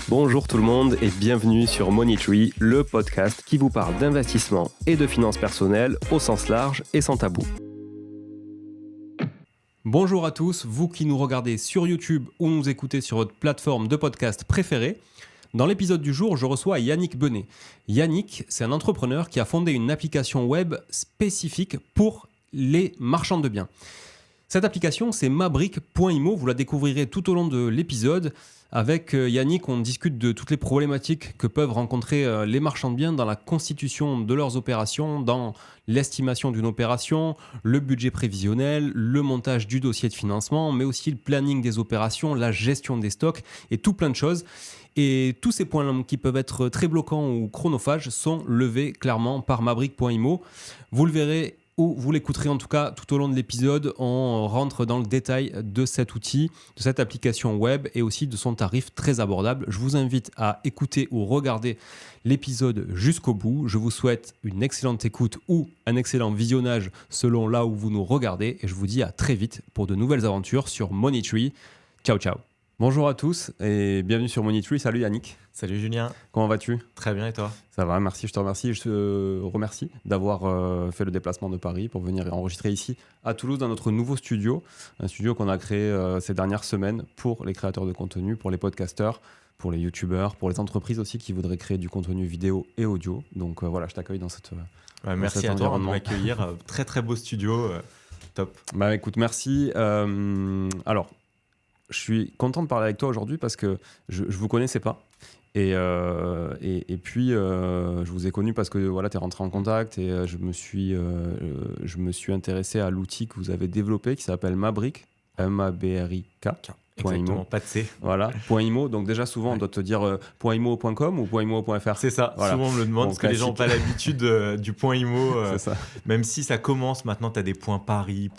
Bonjour tout le monde et bienvenue sur Money Tree, le podcast qui vous parle d'investissement et de finances personnelles au sens large et sans tabou. Bonjour à tous, vous qui nous regardez sur YouTube ou nous écoutez sur votre plateforme de podcast préférée. Dans l'épisode du jour, je reçois Yannick Benet. Yannick, c'est un entrepreneur qui a fondé une application web spécifique pour les marchands de biens. Cette application, c'est mabrick.imo. Vous la découvrirez tout au long de l'épisode. Avec Yannick, on discute de toutes les problématiques que peuvent rencontrer les marchands de biens dans la constitution de leurs opérations, dans l'estimation d'une opération, le budget prévisionnel, le montage du dossier de financement, mais aussi le planning des opérations, la gestion des stocks et tout plein de choses. Et tous ces points qui peuvent être très bloquants ou chronophages sont levés clairement par mabrick.imo. Vous le verrez ou vous l'écouterez en tout cas tout au long de l'épisode. On rentre dans le détail de cet outil, de cette application web et aussi de son tarif très abordable. Je vous invite à écouter ou regarder l'épisode jusqu'au bout. Je vous souhaite une excellente écoute ou un excellent visionnage selon là où vous nous regardez. Et je vous dis à très vite pour de nouvelles aventures sur Money Tree. Ciao, ciao. Bonjour à tous et bienvenue sur Money Tree. Salut Yannick. Salut Julien. Comment vas-tu ? Très bien et toi ? Ça va, merci, je te remercie. Je te remercie d'avoir fait le déplacement de Paris pour venir enregistrer ici à Toulouse dans notre nouveau studio. Un studio qu'on a créé ces dernières semaines pour les créateurs de contenu, pour les podcasteurs, pour les youtubeurs, pour les entreprises aussi qui voudraient créer du contenu vidéo et audio. Donc voilà, je t'accueille dans cette merci à toi de m'accueillir. Très très beau studio, top. Bah écoute, merci. Alors, je suis content de parler avec toi aujourd'hui parce que je ne vous connaissais pas. Et puis, je vous ai connu parce que voilà, tu es rentré en contact et je me suis intéressé à l'outil que vous avez développé qui s'appelle Mabrick, M-A-B-R-I-K. Exactement, pas de C. Voilà, .imo. Donc déjà, souvent, on doit te dire .imo.com ou .imo.fr. C'est ça, voilà. Souvent on me le demande parce que les gens n'ont pas l'habitude du .imo. C'est ça. Même si ça commence, maintenant tu as des .paris,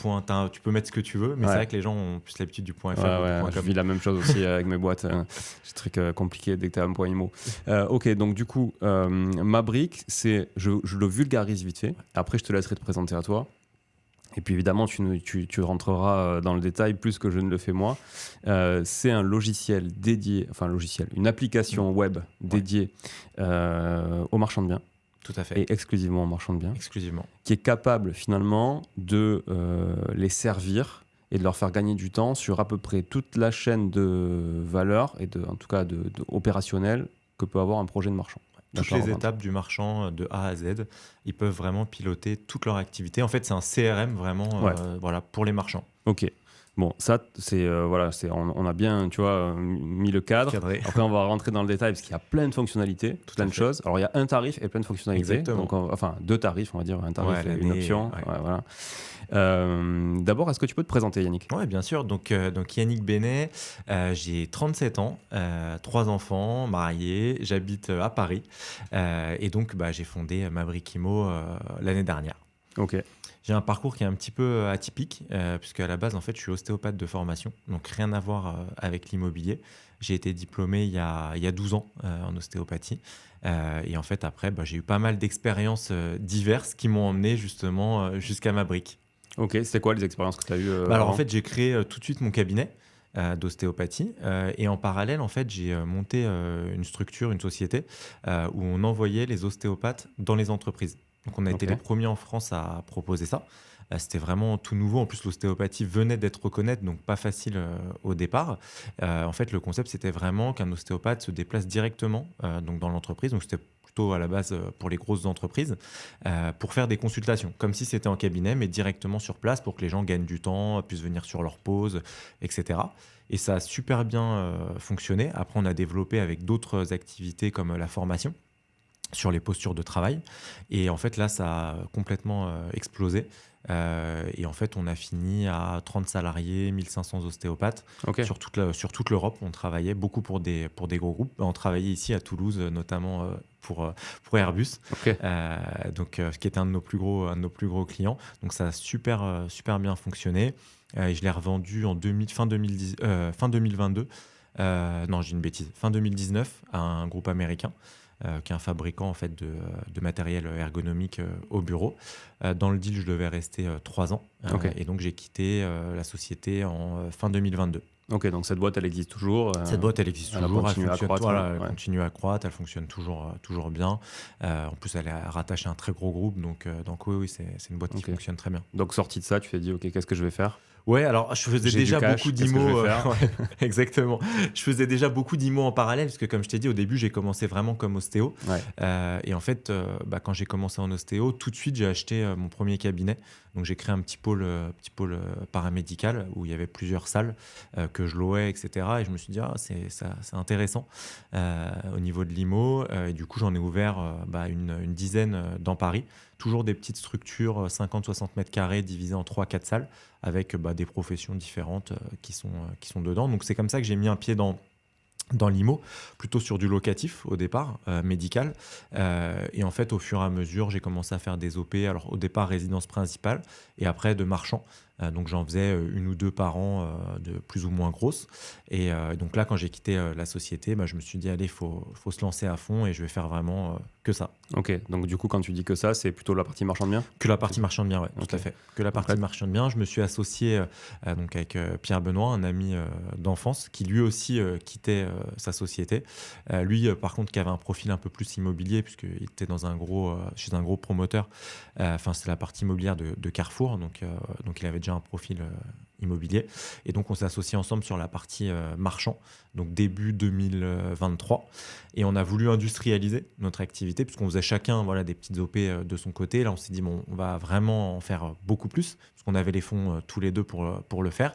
tu peux mettre ce que tu veux, mais c'est vrai que les gens ont plus l'habitude du .fr. Je vis la même chose aussi avec mes boîtes. C'est très compliqué dès que tu as un .imo. Ok, donc du coup, Mabrick, je le vulgarise vite fait. Après, je te laisserai te présenter à toi. Et puis évidemment, tu rentreras dans le détail plus que je ne le fais moi. C'est un logiciel dédié, une application web dédiée aux marchands de biens. Tout à fait. Et exclusivement aux marchands de biens. Exclusivement. Qui est capable finalement de les servir et de leur faire gagner du temps sur à peu près toute la chaîne de valeur et en tout cas de opérationnel que peut avoir un projet de marchand. Toutes les étapes du marchand de A à Z, ils peuvent vraiment piloter toute leur activité. En fait, c'est un CRM vraiment pour les marchands. Ok. Bon, ça, on a bien, mis le cadre. Cadré. Après, on va rentrer dans le détail parce qu'il y a plein de fonctionnalités, plein de choses. Alors, il y a un tarif et plein de fonctionnalités. Exactement. Donc, deux tarifs, on va dire, un tarif et une option. Ouais. Voilà. D'abord, est-ce que tu peux te présenter, Yannick ? Oui, bien sûr. Donc Yannick Benet, j'ai 37 ans, 3 enfants, marié, j'habite à Paris. Et donc, j'ai fondé Mabrick.imo l'année dernière. Ok. J'ai un parcours qui est un petit peu atypique, puisque à la base, en fait, je suis ostéopathe de formation, donc rien à voir avec l'immobilier. J'ai été diplômé il y a 12 ans en ostéopathie. Et en fait, après, j'ai eu pas mal d'expériences diverses qui m'ont emmené justement jusqu'à Mabrick. Ok, c'était quoi les expériences que tu as eues Alors en fait, j'ai créé tout de suite mon cabinet d'ostéopathie et en parallèle, en fait, j'ai monté une structure, une société où on envoyait les ostéopathes dans les entreprises. Donc on a été les premiers en France à proposer ça. C'était vraiment tout nouveau. En plus, l'ostéopathie venait d'être reconnue, donc pas facile au départ. En fait, le concept, c'était vraiment qu'un ostéopathe se déplace directement donc dans l'entreprise. Donc c'était plutôt à la base pour les grosses entreprises, pour faire des consultations, comme si c'était en cabinet, mais directement sur place pour que les gens gagnent du temps, puissent venir sur leur pause, etc. Et ça a super bien fonctionné. Après, on a développé avec d'autres activités comme la formation sur les postures de travail. Et en fait, là, ça a complètement explosé. Et en fait, on a fini à 30 salariés, 1500 ostéopathes sur toute l'Europe. On travaillait beaucoup pour des gros groupes. On travaillait ici à Toulouse, notamment pour Airbus, donc qui est un de nos plus gros clients. Donc ça a super bien fonctionné. Et je l'ai revendu en fin 2022. Non, j'ai une bêtise. Fin 2019 à un groupe américain. Qui est un fabricant en fait, de matériel ergonomique au bureau. Dans le deal, je devais rester 3 ans. Et donc, j'ai quitté la société en fin 2022. Ok, donc cette boîte, elle existe toujours. Cette boîte, elle existe elle a toujours. continué à croître, Voilà, elle ouais. continue à croître, elle fonctionne toujours bien. En plus, elle est rattachée à un très gros groupe. Donc oui, c'est une boîte qui Ok. fonctionne très bien. Donc sorti de ça, tu t'es dit, ok, qu'est-ce que je vais faire? Ouais, alors je faisais J'ai du déjà cash, beaucoup qu'est-ce que je d'IMO. vais faire? Ouais, exactement. Je faisais déjà beaucoup d'IMO en parallèle, parce que comme je t'ai dit, au début, j'ai commencé vraiment comme ostéo. Ouais. Et en fait, quand j'ai commencé en ostéo, tout de suite, j'ai acheté mon premier cabinet. Donc j'ai créé un petit pôle paramédical où il y avait plusieurs salles que je louais, etc. Et je me suis dit, c'est intéressant au niveau de l'IMO. Et du coup, j'en ai ouvert une dizaine dans Paris. Toujours des petites structures, 50-60 mètres carrés, divisées en 3-4 salles, avec des professions différentes qui sont dedans. Donc c'est comme ça que j'ai mis un pied dans l'IMO, plutôt sur du locatif au départ, médical. Et en fait, au fur et à mesure, j'ai commencé à faire des OP. Alors au départ, résidence principale, et après de marchand. Donc j'en faisais une ou deux par an, de plus ou moins grosses. Et donc là, quand j'ai quitté la société, je me suis dit, allez, faut se lancer à fond, et je vais faire vraiment que ça. Ok, donc du coup, quand tu dis que ça, c'est plutôt la partie marchand de biens? Que la partie marchand de biens, ouais, Ok. tout à fait. Que la partie marchand de biens. Je me suis associé donc avec Pierre Benoît, un ami d'enfance, qui lui aussi quittait sa société. Lui, par contre, qui avait un profil un peu plus immobilier, puisqu'il était chez un gros promoteur. C'était la partie immobilière de Carrefour, donc il avait déjà un profil immobilier. Et donc, on s'est associés ensemble sur la partie marchand, donc début 2023. Et on a voulu industrialiser notre activité, puisqu'on faisait chacun des petites OP de son côté. Là, on s'est dit, bon, on va vraiment en faire beaucoup plus, parce qu'on avait les fonds tous les deux pour le faire.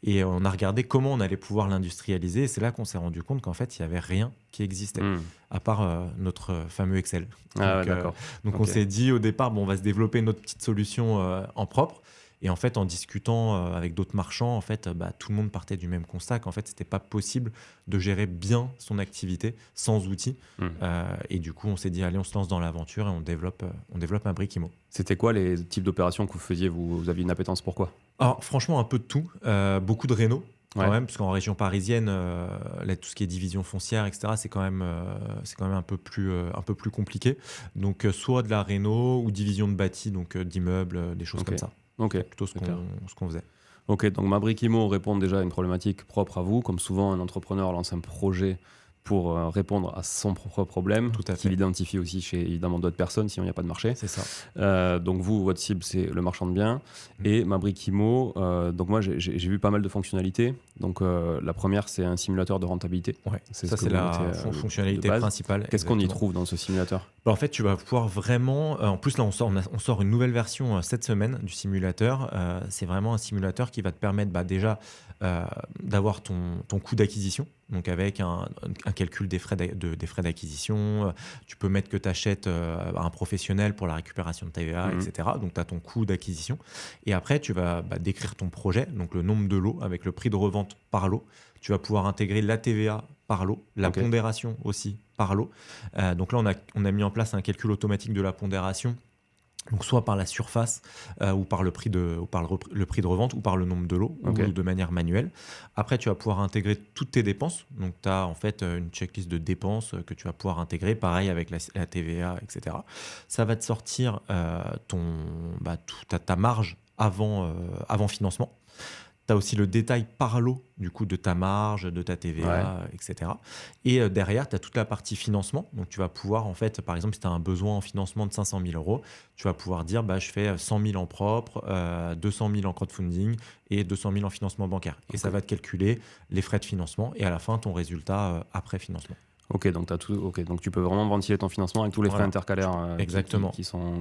Et on a regardé comment on allait pouvoir l'industrialiser. Et c'est là qu'on s'est rendu compte qu'en fait, il n'y avait rien qui existait, à part notre fameux Excel. D'accord. Donc, Ok. on s'est dit au départ, bon, on va se développer notre petite solution en propre. Et en fait, en discutant avec d'autres marchands, en fait, tout le monde partait du même constat qu'en fait, c'était pas possible de gérer bien son activité sans outils. Et du coup, on s'est dit, allez, on se lance dans l'aventure et on développe un brick IMO. C'était quoi les types d'opérations que vous faisiez? Vous aviez une appétence pour quoi? Alors, franchement, un peu de tout. Beaucoup de réno, quand Ouais. même, parce qu'en région parisienne, là, tout ce qui est division foncière, etc., c'est quand même un peu plus compliqué. Donc, soit de la réno ou division de bâti, donc d'immeubles, des choses Ok. comme ça. Ok. Plutôt ce qu'on faisait. Ok, donc ma brique IMO répond déjà à une problématique propre à vous. Comme souvent, un entrepreneur lance un projet pour répondre à son propre problème, Tout à fait. qu'il identifie aussi chez évidemment d'autres personnes, sinon il n'y a pas de marché. C'est ça. Donc vous, votre cible, c'est le marchand de biens. Et ma brique IMO, donc moi, j'ai vu pas mal de fonctionnalités. Donc la première, c'est un simulateur de rentabilité. Ouais. C'est Ça, ce que c'est vous la mettez, fonctionnalité de base. principale. Qu'est-ce qu'on y Exactement. trouve dans ce simulateur? En fait, tu vas pouvoir vraiment... en plus, là, on sort une nouvelle version cette semaine du simulateur. C'est vraiment un simulateur qui va te permettre déjà d'avoir ton coût d'acquisition, donc avec un calcul des frais d'acquisition. Tu peux mettre que tu achètes à un professionnel pour la récupération de TVA, etc. Donc, tu as ton coût d'acquisition. Et après, tu vas décrire ton projet, donc le nombre de lots avec le prix de revente par lot. Tu vas pouvoir intégrer la TVA par lot, la pondération aussi par lot. Donc là, on a mis en place un calcul automatique de la pondération, donc soit par la surface ou par le prix de revente ou par le nombre de lots ou de manière manuelle. Après, tu vas pouvoir intégrer toutes tes dépenses. Donc, tu as en fait une checklist de dépenses que tu vas pouvoir intégrer, pareil avec la TVA, etc. Ça va te sortir ta marge avant financement. Tu as aussi le détail par lot du coup de ta marge, de ta TVA, etc. Et derrière, tu as toute la partie financement. Donc, tu vas pouvoir, en fait, par exemple, si tu as un besoin en financement de 500 000 euros, tu vas pouvoir dire, je fais 100 000 en propre, 200 000 en crowdfunding et 200 000 en financement bancaire. Et ça va te calculer les frais de financement et à la fin, ton résultat après financement. Ok, donc t'as tout. Ok, donc tu peux vraiment ventiler ton financement avec tous les frais intercalaires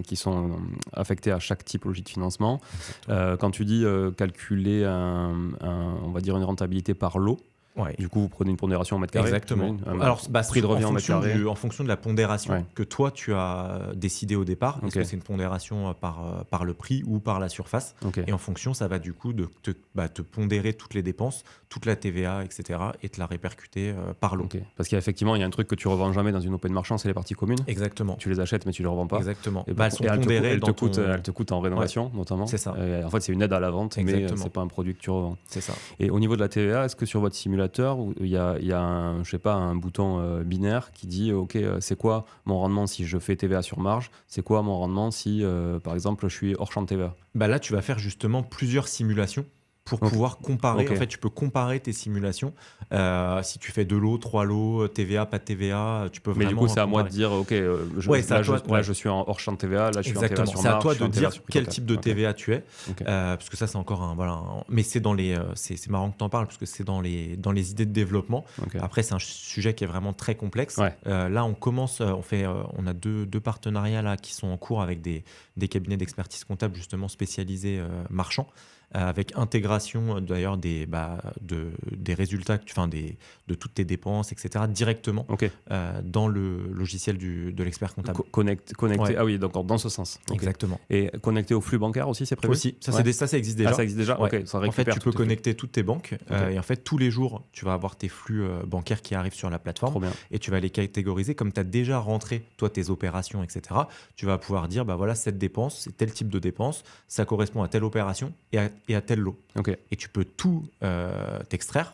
qui sont affectés à chaque typologie de financement. Quand tu dis calculer on va dire une rentabilité par lot. Ouais. Du coup, vous prenez une pondération en mètre carré. Exactement. Alors, prix de revient en mètre carré. En fonction de la pondération que toi, tu as décidé au départ. Est-ce que c'est une pondération par le prix ou par la surface? Et en fonction, ça va du coup te pondérer toutes les dépenses, toute la TVA, etc. et te la répercuter par lot. Parce qu'effectivement, il y a un truc que tu ne revends jamais dans une open marchand, c'est les parties communes. Exactement. Tu les achètes, mais tu ne les revends pas. Exactement. Et elles te coûtent en rénovation, notamment. C'est ça. En fait, c'est une aide à la vente, mais ce n'est pas un produit que tu revends. C'est ça. Et au niveau de la TVA, est-ce que sur votre simulateur, il y a un bouton binaire qui dit ok, c'est quoi mon rendement si je fais TVA sur marge, c'est quoi mon rendement si par exemple je suis hors champ de TVA? Là, tu vas faire justement plusieurs simulations pour pouvoir comparer. Ok. En fait, tu peux comparer tes simulations. Si tu fais 2 lots, 3 lots, TVA, pas de TVA, tu peux Mais vraiment du coup, c'est à moi de comparer. dire, ok, Ouais, c'est à là, toi, là, je suis en hors champ de TVA, là, je suis en TVA Exactement. sur C'est à Mars, toi je suis de en TVA dire sur quel Plutocad. type de Ok. TVA tu es, Ok. parce que ça, c'est encore mais c'est c'est marrant que tu en parles, parce que c'est dans les idées de développement. Ok. Après, c'est un sujet qui est vraiment très complexe. Ouais. Là, on a deux partenariats là, qui sont en cours avec des cabinets d'expertise comptable justement spécialisés marchands, avec intégration d'ailleurs des résultats, de toutes tes dépenses, etc., directement Ok. dans le logiciel de l'expert comptable. Connecté. Ouais. Ah oui, d'accord, dans ce sens. Ok. Exactement. Et connecté au flux bancaire aussi, c'est prévu? Aussi, ça, Ouais. ça existe déjà. Ah, ça existe déjà? Ouais. Ok, ça En fait, récupère tu tous peux tes flux. connecter toutes tes banques Ok. et en fait, tous les jours, tu vas avoir tes flux bancaires qui arrivent sur la plateforme Trop bien. et tu vas les catégoriser comme tu as déjà rentré, toi, tes opérations, etc. Tu vas pouvoir dire, bah voilà, cette dépense, c'est tel type de dépense, ça correspond à telle opération et à tel lot. Ok. Et tu peux tout t'extraire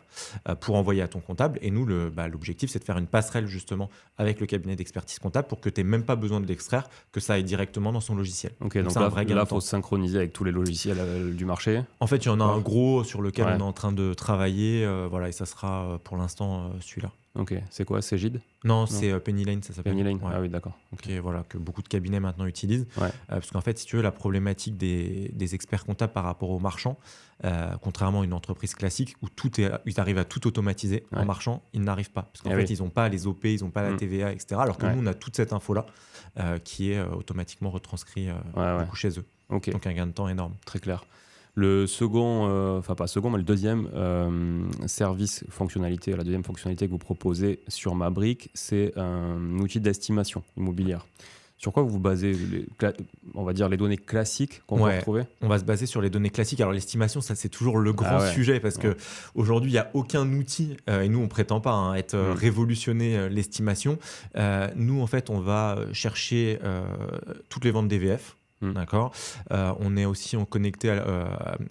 pour envoyer à ton comptable. Et nous, l'objectif, c'est de faire une passerelle justement avec le cabinet d'expertise comptable pour que tu n'aies même pas besoin de l'extraire, que ça aille directement dans son logiciel. Ok, donc c'est un vrai gain là, de faut temps. se synchroniser avec tous les logiciels du marché. En fait, il y en a Ouais. un gros sur lequel Ouais. on est en train de travailler, voilà, et ça sera pour l'instant celui-là. Ok, c'est quoi? C'est Gide? Non, c'est Penny Lane, ça s'appelle. Penny Lane? Ouais. Ah oui, d'accord. Ok. Voilà, que beaucoup de cabinets maintenant utilisent. Ouais. Parce qu'en fait, si tu veux, la problématique des experts comptables par rapport aux marchands, contrairement à une entreprise classique où ils arrivent à tout automatiser, Ouais. en marchand, ils n'arrivent pas. Parce qu'en Eh fait, oui. ils n'ont pas les OP, ils n'ont pas la Mm. TVA, etc. Alors que Ouais. nous, on a toute cette info-là qui est automatiquement retranscrite Ouais. du coup chez eux. Ok, Donc un gain de temps énorme. très clair. Le second, enfin pas second, mais le deuxième service fonctionnalité, la deuxième fonctionnalité que vous proposez sur ma brique, c'est un outil d'estimation immobilière. Sur quoi vous basez, on va dire, les données classiques qu'on peut Ouais. retrouver? On va se baser sur les données classiques. Alors l'estimation, ça c'est toujours le grand Ah ouais. sujet parce Ouais. que aujourd'hui il n'y a aucun outil et nous on prétend pas être révolutionner l'estimation. Nous en fait on va chercher toutes les ventes DVF. D'accord. On est aussi connecté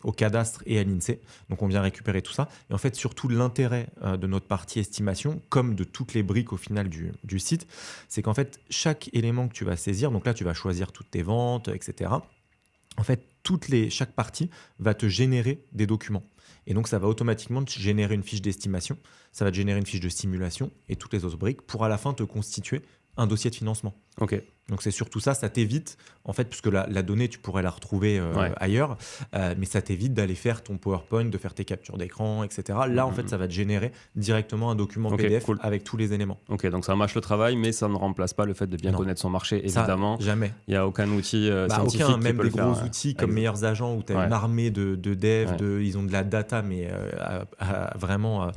au cadastre et à l'INSEE. Donc, on vient récupérer tout ça. Et en fait, surtout, l'intérêt de notre partie estimation, comme de toutes les briques au final du site, c'est qu'en fait, chaque élément que tu vas saisir, donc là, tu vas choisir toutes tes ventes, etc. En fait, chaque partie va te générer des documents. Et donc, ça va automatiquement te générer une fiche d'estimation. Ça va te générer une fiche de simulation et toutes les autres briques pour à la fin te constituer un dossier de financement. Ok. Donc c'est surtout ça t'évite, en fait, puisque la donnée, tu pourrais la retrouver ailleurs, mais ça t'évite d'aller faire ton PowerPoint, de faire tes captures d'écran, etc. Là, en fait, ça va te générer directement un document PDF cool. avec tous les éléments. Ok, donc ça mâche le travail, mais ça ne remplace pas le fait de bien Non. connaître son marché, Ça, évidemment. jamais. Il n'y a aucun outil scientifique Aucun, qui même peut des le faire. gros outils comme Exact. Meilleurs Agents où tu as Ouais. une armée de devs, Ouais. ils ont de la data, mais vraiment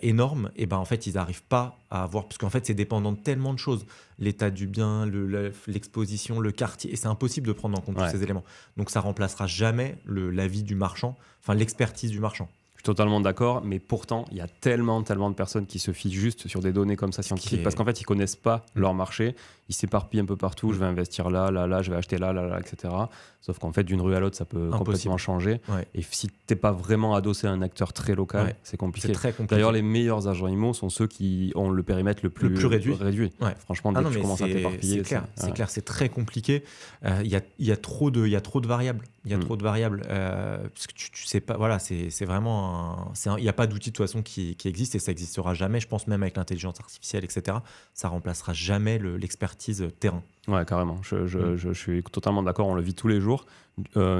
énorme, et ben en fait, ils n'arrivent pas à avoir, parce qu'en fait, c'est dépendant de tellement de choses. L'état du bien, l'exposition, le quartier, et c'est impossible de prendre en compte tous ces éléments. Donc, ça remplacera jamais l'avis du marchand, enfin l'expertise du marchand. Je suis totalement d'accord, mais pourtant, il y a tellement de personnes qui se fient juste sur des données comme ça scientifiques, parce qu'en fait, ils connaissent pas leur marché, ils s'éparpillent un peu partout, je vais investir là, je vais acheter là, etc. Sauf qu'en fait, d'une rue à l'autre, ça peut complètement changer. Ouais. Et si t'es pas vraiment adossé à un acteur très local, c'est compliqué. C'est très compliqué. D'ailleurs, les meilleurs agents IMO sont ceux qui ont le périmètre le plus réduit. Ouais. Franchement, dès que tu commences à t'éparpiller, c'est clair, c'est très compliqué. Il y a trop de variables. Il y a trop de variables. Parce que tu sais pas, voilà, c'est vraiment il n'y a pas d'outil de toute façon qui existe et ça n'existera jamais. Je pense même avec l'intelligence artificielle, etc. Ça remplacera jamais l'expertise terrain. Ouais, carrément. Je suis totalement d'accord. On le vit tous les jours.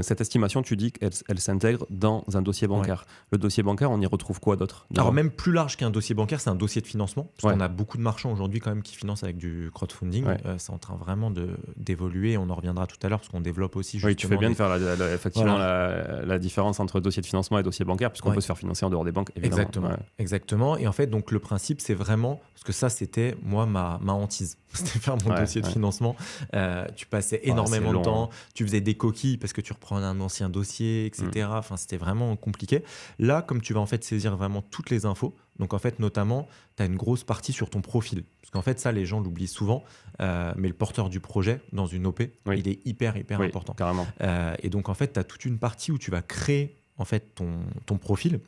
Cette estimation, tu dis qu'elle s'intègre dans un dossier bancaire. Ouais. Le dossier bancaire, on y retrouve quoi d'autre? Alors, même plus large qu'un dossier bancaire, c'est un dossier de financement. Parce qu'on a beaucoup de marchands aujourd'hui quand même qui financent avec du crowdfunding. Ouais. C'est en train vraiment d'évoluer. On en reviendra tout à l'heure parce qu'on développe aussi justement... Oui, tu fais bien de faire effectivement la différence entre dossier de financement et dossier bancaire, puisqu'on peut se faire financer en dehors des banques, évidemment. Exactement. Exactement. Et en fait, donc, le principe, c'est vraiment... Parce que ça, c'était, moi, ma hantise. C'était faire mon dossier de financement. Tu passais énormément de temps. Tu faisais des coquilles parce que tu reprenais un ancien dossier, etc. Enfin, c'était vraiment compliqué. Là, comme tu vas en fait saisir vraiment toutes les infos, donc en fait, notamment, tu as une grosse partie sur ton profil. Parce qu'en fait, ça, les gens l'oublient souvent. Mais le porteur du projet dans une OP, il est hyper important. Carrément. Et donc, en fait, tu as toute une partie où tu vas créer en fait, ton profil.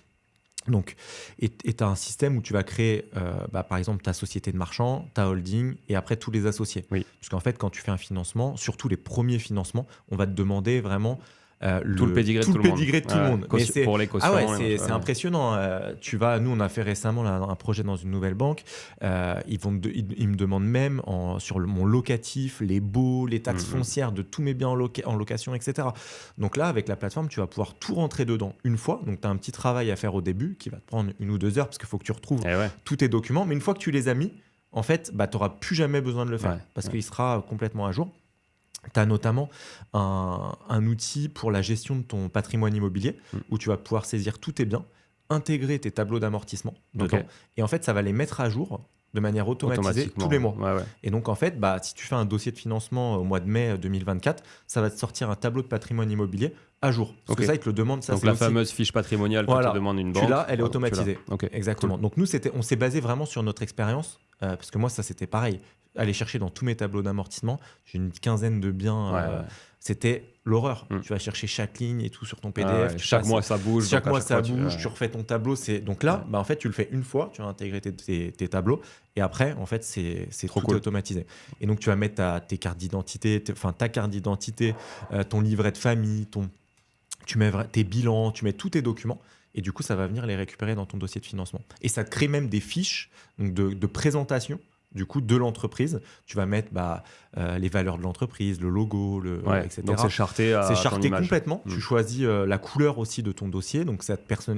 Donc, et tu as un système où tu vas créer, par exemple, ta société de marchand, ta holding et après tous les associés. Oui. Parce qu'en fait, quand tu fais un financement, surtout les premiers financements, on va te demander vraiment Tout le pédigré de tout le monde. Mais pour les cautions. C'est impressionnant. Nous, on a fait récemment là, un projet dans une nouvelle banque. Ils me demandent même sur mon locatif, les baux, les taxes foncières de tous mes biens en location, etc. Donc là, avec la plateforme, tu vas pouvoir tout rentrer dedans une fois. Donc, tu as un petit travail à faire au début qui va te prendre 1 ou 2 heures parce qu'il faut que tu retrouves tous tes documents. Mais une fois que tu les as mis, en fait, tu n'auras plus jamais besoin de le faire parce qu'il sera complètement à jour. Tu as notamment un outil pour la gestion de ton patrimoine immobilier où tu vas pouvoir saisir tous tes biens, intégrer tes tableaux d'amortissement dedans, et en fait, ça va les mettre à jour de manière automatisée tous les mois. Et donc, en fait, si tu fais un dossier de financement au mois de mai 2024, ça va te sortir un tableau de patrimoine immobilier à jour. Parce que ça, ils te le demandent. Ça, donc, la fameuse fiche patrimoniale que te demande une banque. Tu l'as, elle est automatisée. Exactement. Cool. Donc, nous, on s'est basé vraiment sur notre expérience, parce que moi, ça, c'était pareil. Aller chercher dans tous mes tableaux d'amortissement, j'ai une quinzaine de biens. C'était l'horreur. Tu vas chercher chaque ligne et tout sur ton PDF. Chaque mois, ça bouge. Chaque mois, ça bouge. Tu refais ton tableau. Donc là, en fait, tu le fais une fois. Tu vas intégrer tes tableaux. Et après, en fait, c'est trop cool. Automatisé. Et donc, tu vas mettre tes cartes d'identité, ta carte d'identité, ton livret de famille, tu mets tes bilans, tu mets tous tes documents. Et du coup, ça va venir les récupérer dans ton dossier de financement. Et ça te crée même des fiches donc de présentation du coup de l'entreprise. Tu vas mettre les valeurs de l'entreprise, le logo, etc. Donc c'est charté complètement. Tu choisis la couleur aussi de ton dossier. Donc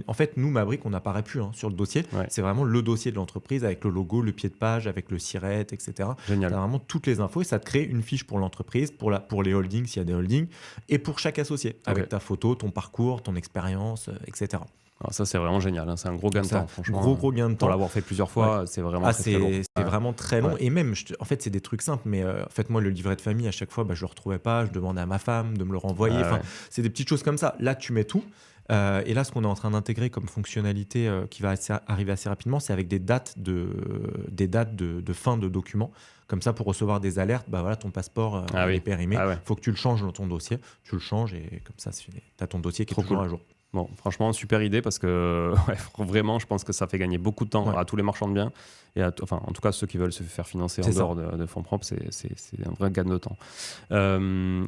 en fait, nous, Maverick, on n'apparaît plus sur le dossier. C'est vraiment le dossier de l'entreprise avec le logo, le pied de page, avec le siret, etc. Génial. Tu as vraiment toutes les infos et ça te crée une fiche pour l'entreprise, pour les holdings s'il y a des holdings, et pour chaque associé, avec ta photo, ton parcours, ton expérience, etc. Alors ça, c'est vraiment génial. C'est un gros gain de temps, franchement. Gros gain de temps. Pour l'avoir fait plusieurs fois, c'est vraiment très long. C'est vraiment très long. Et même, en fait, c'est des trucs simples. Mais en fait, moi, le livret de famille, à chaque fois, je ne le retrouvais pas. Je demandais à ma femme de me le renvoyer. C'est des petites choses comme ça. Là, tu mets tout. Et là, ce qu'on est en train d'intégrer comme fonctionnalité qui va arriver assez rapidement, c'est avec des dates de fin de documents. Comme ça, pour recevoir des alertes, ton passeport est périmé. Il faut que tu le changes dans ton dossier. Tu le changes et comme ça, tu as ton dossier qui est toujours à jour. Bon, franchement, super idée parce que vraiment, je pense que ça fait gagner beaucoup de temps à tous les marchands de biens et en tout cas ceux qui veulent se faire financer en dehors de fonds propres, c'est un vrai gain de temps.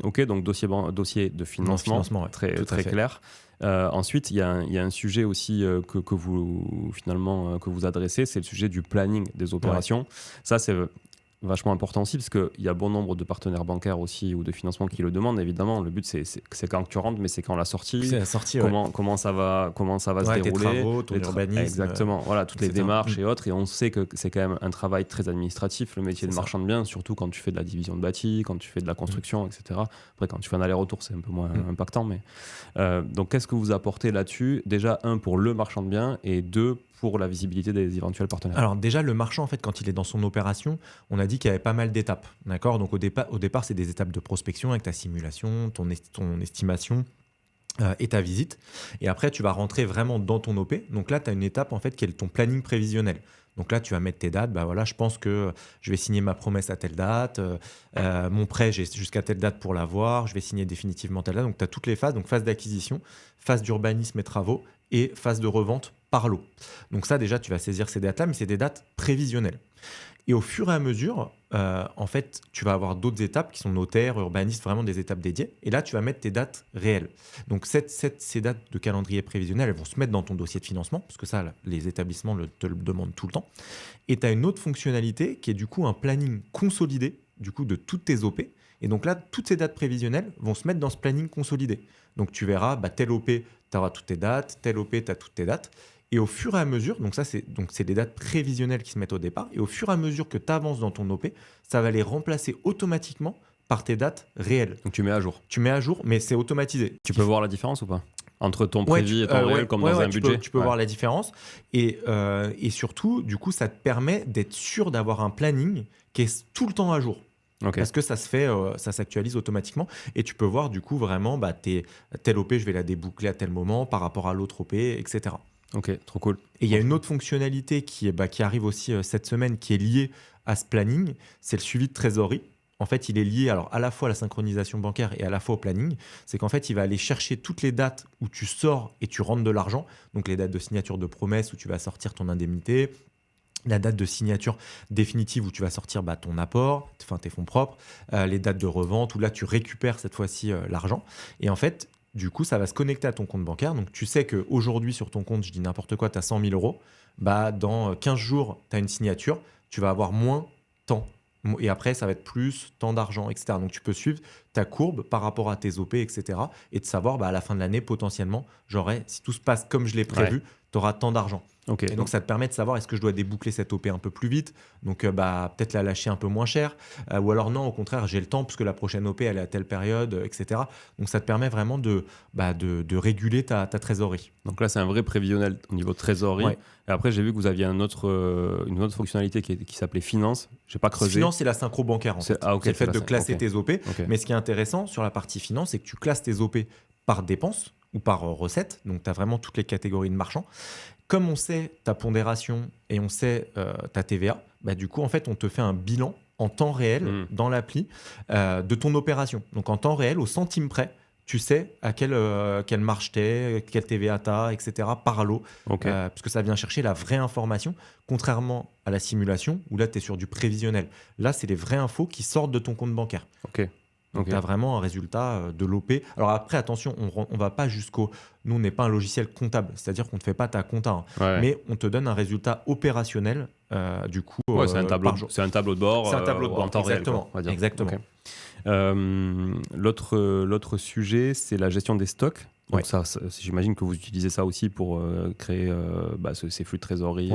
Ok, donc dossier de financement très clair. Ensuite, il y a un sujet aussi que vous adressez, c'est le sujet du planning des opérations. Ça, c'est vachement important aussi parce qu'il y a bon nombre de partenaires bancaires aussi ou de financement qui le demandent. Évidemment, le but c'est quand tu rentres, mais c'est quand la sortie. C'est la sortie. Comment ça va se dérouler. Tes travaux, ton urbanisme. Exactement. Voilà, toutes les démarches et autres. Et on sait que c'est quand même un travail très administratif, le métier de marchand de biens, surtout quand tu fais de la division de bâti, quand tu fais de la construction, etc. Après, quand tu fais un aller-retour, c'est un peu moins impactant. Mais donc, qu'est-ce que vous apportez là-dessus? Déjà, pour le marchand de biens et 2, pour la visibilité des éventuels partenaires. Alors déjà, le marchand, en fait, quand il est dans son opération, on a dit qu'il y avait pas mal d'étapes. D'accord ? Donc au départ, c'est des étapes de prospection avec ta simulation, ton estimation et ta visite. Et après, tu vas rentrer vraiment dans ton OP. Donc là, tu as une étape en fait qui est ton planning prévisionnel. Donc là, tu vas mettre tes dates. Je pense que je vais signer ma promesse à telle date. Mon prêt, j'ai jusqu'à telle date pour l'avoir. Je vais signer définitivement telle date. Donc, tu as toutes les phases. Donc, phase d'acquisition, phase d'urbanisme et travaux et phase de revente par lot. Donc ça, déjà, tu vas saisir ces dates-là, mais c'est des dates prévisionnelles. Et au fur et à mesure, en fait, tu vas avoir d'autres étapes qui sont notaires, urbanistes, vraiment des étapes dédiées. Et là, tu vas mettre tes dates réelles. Donc, ces dates de calendrier prévisionnel, elles vont se mettre dans ton dossier de financement, parce que ça, les établissements te le demandent tout le temps. Et tu as une autre fonctionnalité qui est du coup un planning consolidé du coup, de toutes tes OP. Et donc là, toutes ces dates prévisionnelles vont se mettre dans ce planning consolidé. Donc, tu verras, telle OP, tu auras toutes tes dates, telle OP, tu as toutes tes dates. Et au fur et à mesure, donc c'est des dates prévisionnelles qui se mettent au départ, et au fur et à mesure que tu avances dans ton OP, ça va les remplacer automatiquement par tes dates réelles. Donc tu mets à jour. Tu mets à jour, mais c'est automatisé. Tu peux voir la différence ou pas entre ton prévis et ton réel, comme dans un budget? Tu peux voir la différence. Et surtout, du coup, ça te permet d'être sûr d'avoir un planning qui est tout le temps à jour. Okay. Parce que ça se fait, ça s'actualise automatiquement et tu peux voir du coup vraiment telle OP, je vais la déboucler à tel moment par rapport à l'autre OP, etc. Ok, trop cool. Et il y a une autre fonctionnalité qui arrive aussi cette semaine qui est liée à ce planning, c'est le suivi de trésorerie. En fait, il est lié alors à la fois à la synchronisation bancaire et à la fois au planning. C'est qu'en fait, il va aller chercher toutes les dates où tu sors et tu rentres de l'argent. Donc les dates de signature de promesse où tu vas sortir ton indemnité, la date de signature définitive où tu vas sortir ton apport, tes fonds propres, les dates de revente où là tu récupères cette fois-ci l'argent. Et en fait, Du coup, ça va se connecter à ton compte bancaire. Donc, tu sais qu'aujourd'hui, sur ton compte, je dis n'importe quoi, tu as 100 000 euros. Bah, dans 15 jours, tu as une signature. Tu vas avoir moins tant. Et après, ça va être plus tant d'argent, etc. Donc, tu peux suivre ta courbe par rapport à tes OP, etc. Et de savoir, à la fin de l'année, potentiellement, si tout se passe comme je l'ai prévu, tu auras tant d'argent. Okay. Et donc, ça te permet de savoir est-ce que je dois déboucler cette OP un peu plus vite, donc peut-être la lâcher un peu moins cher, ou alors non, au contraire, j'ai le temps puisque la prochaine OP, elle est à telle période, etc. Donc, ça te permet vraiment de réguler ta trésorerie. Donc là, c'est un vrai prévisionnel au niveau de trésorerie. Ouais. Et après, j'ai vu que vous aviez une autre fonctionnalité qui s'appelait Finance. Je n'ai pas creusé. Finance, c'est la synchro bancaire. En fait. C'est le fait de classer tes OP. Mais ce qui est intéressant sur la partie finance, c'est que tu classes tes OP par dépense ou par recette. Donc, tu as vraiment toutes les catégories de marchands. Comme on sait ta pondération et on sait ta TVA, du coup, en fait, on te fait un bilan en temps réel dans l'appli de ton opération. Donc, en temps réel, au centime près, tu sais à quelle marge t'es, quelle TVA t'as, etc. par lot. Puisque ça vient chercher la vraie information, contrairement à la simulation où là, tu es sur du prévisionnel. Là, c'est les vraies infos qui sortent de ton compte bancaire. Donc, tu as vraiment un résultat de l'OP. Alors après, attention, on ne va pas jusqu'au... Nous, on n'est pas un logiciel comptable, c'est-à-dire qu'on ne te fait pas ta compta. Mais on te donne un résultat opérationnel, du coup, c'est un tableau de bord. C'est un tableau de bord, en temps réel. Quoi, on va dire. Exactement. L'autre sujet, c'est la gestion des stocks. Donc ça, j'imagine que vous utilisez ça aussi pour créer ces flux de trésorerie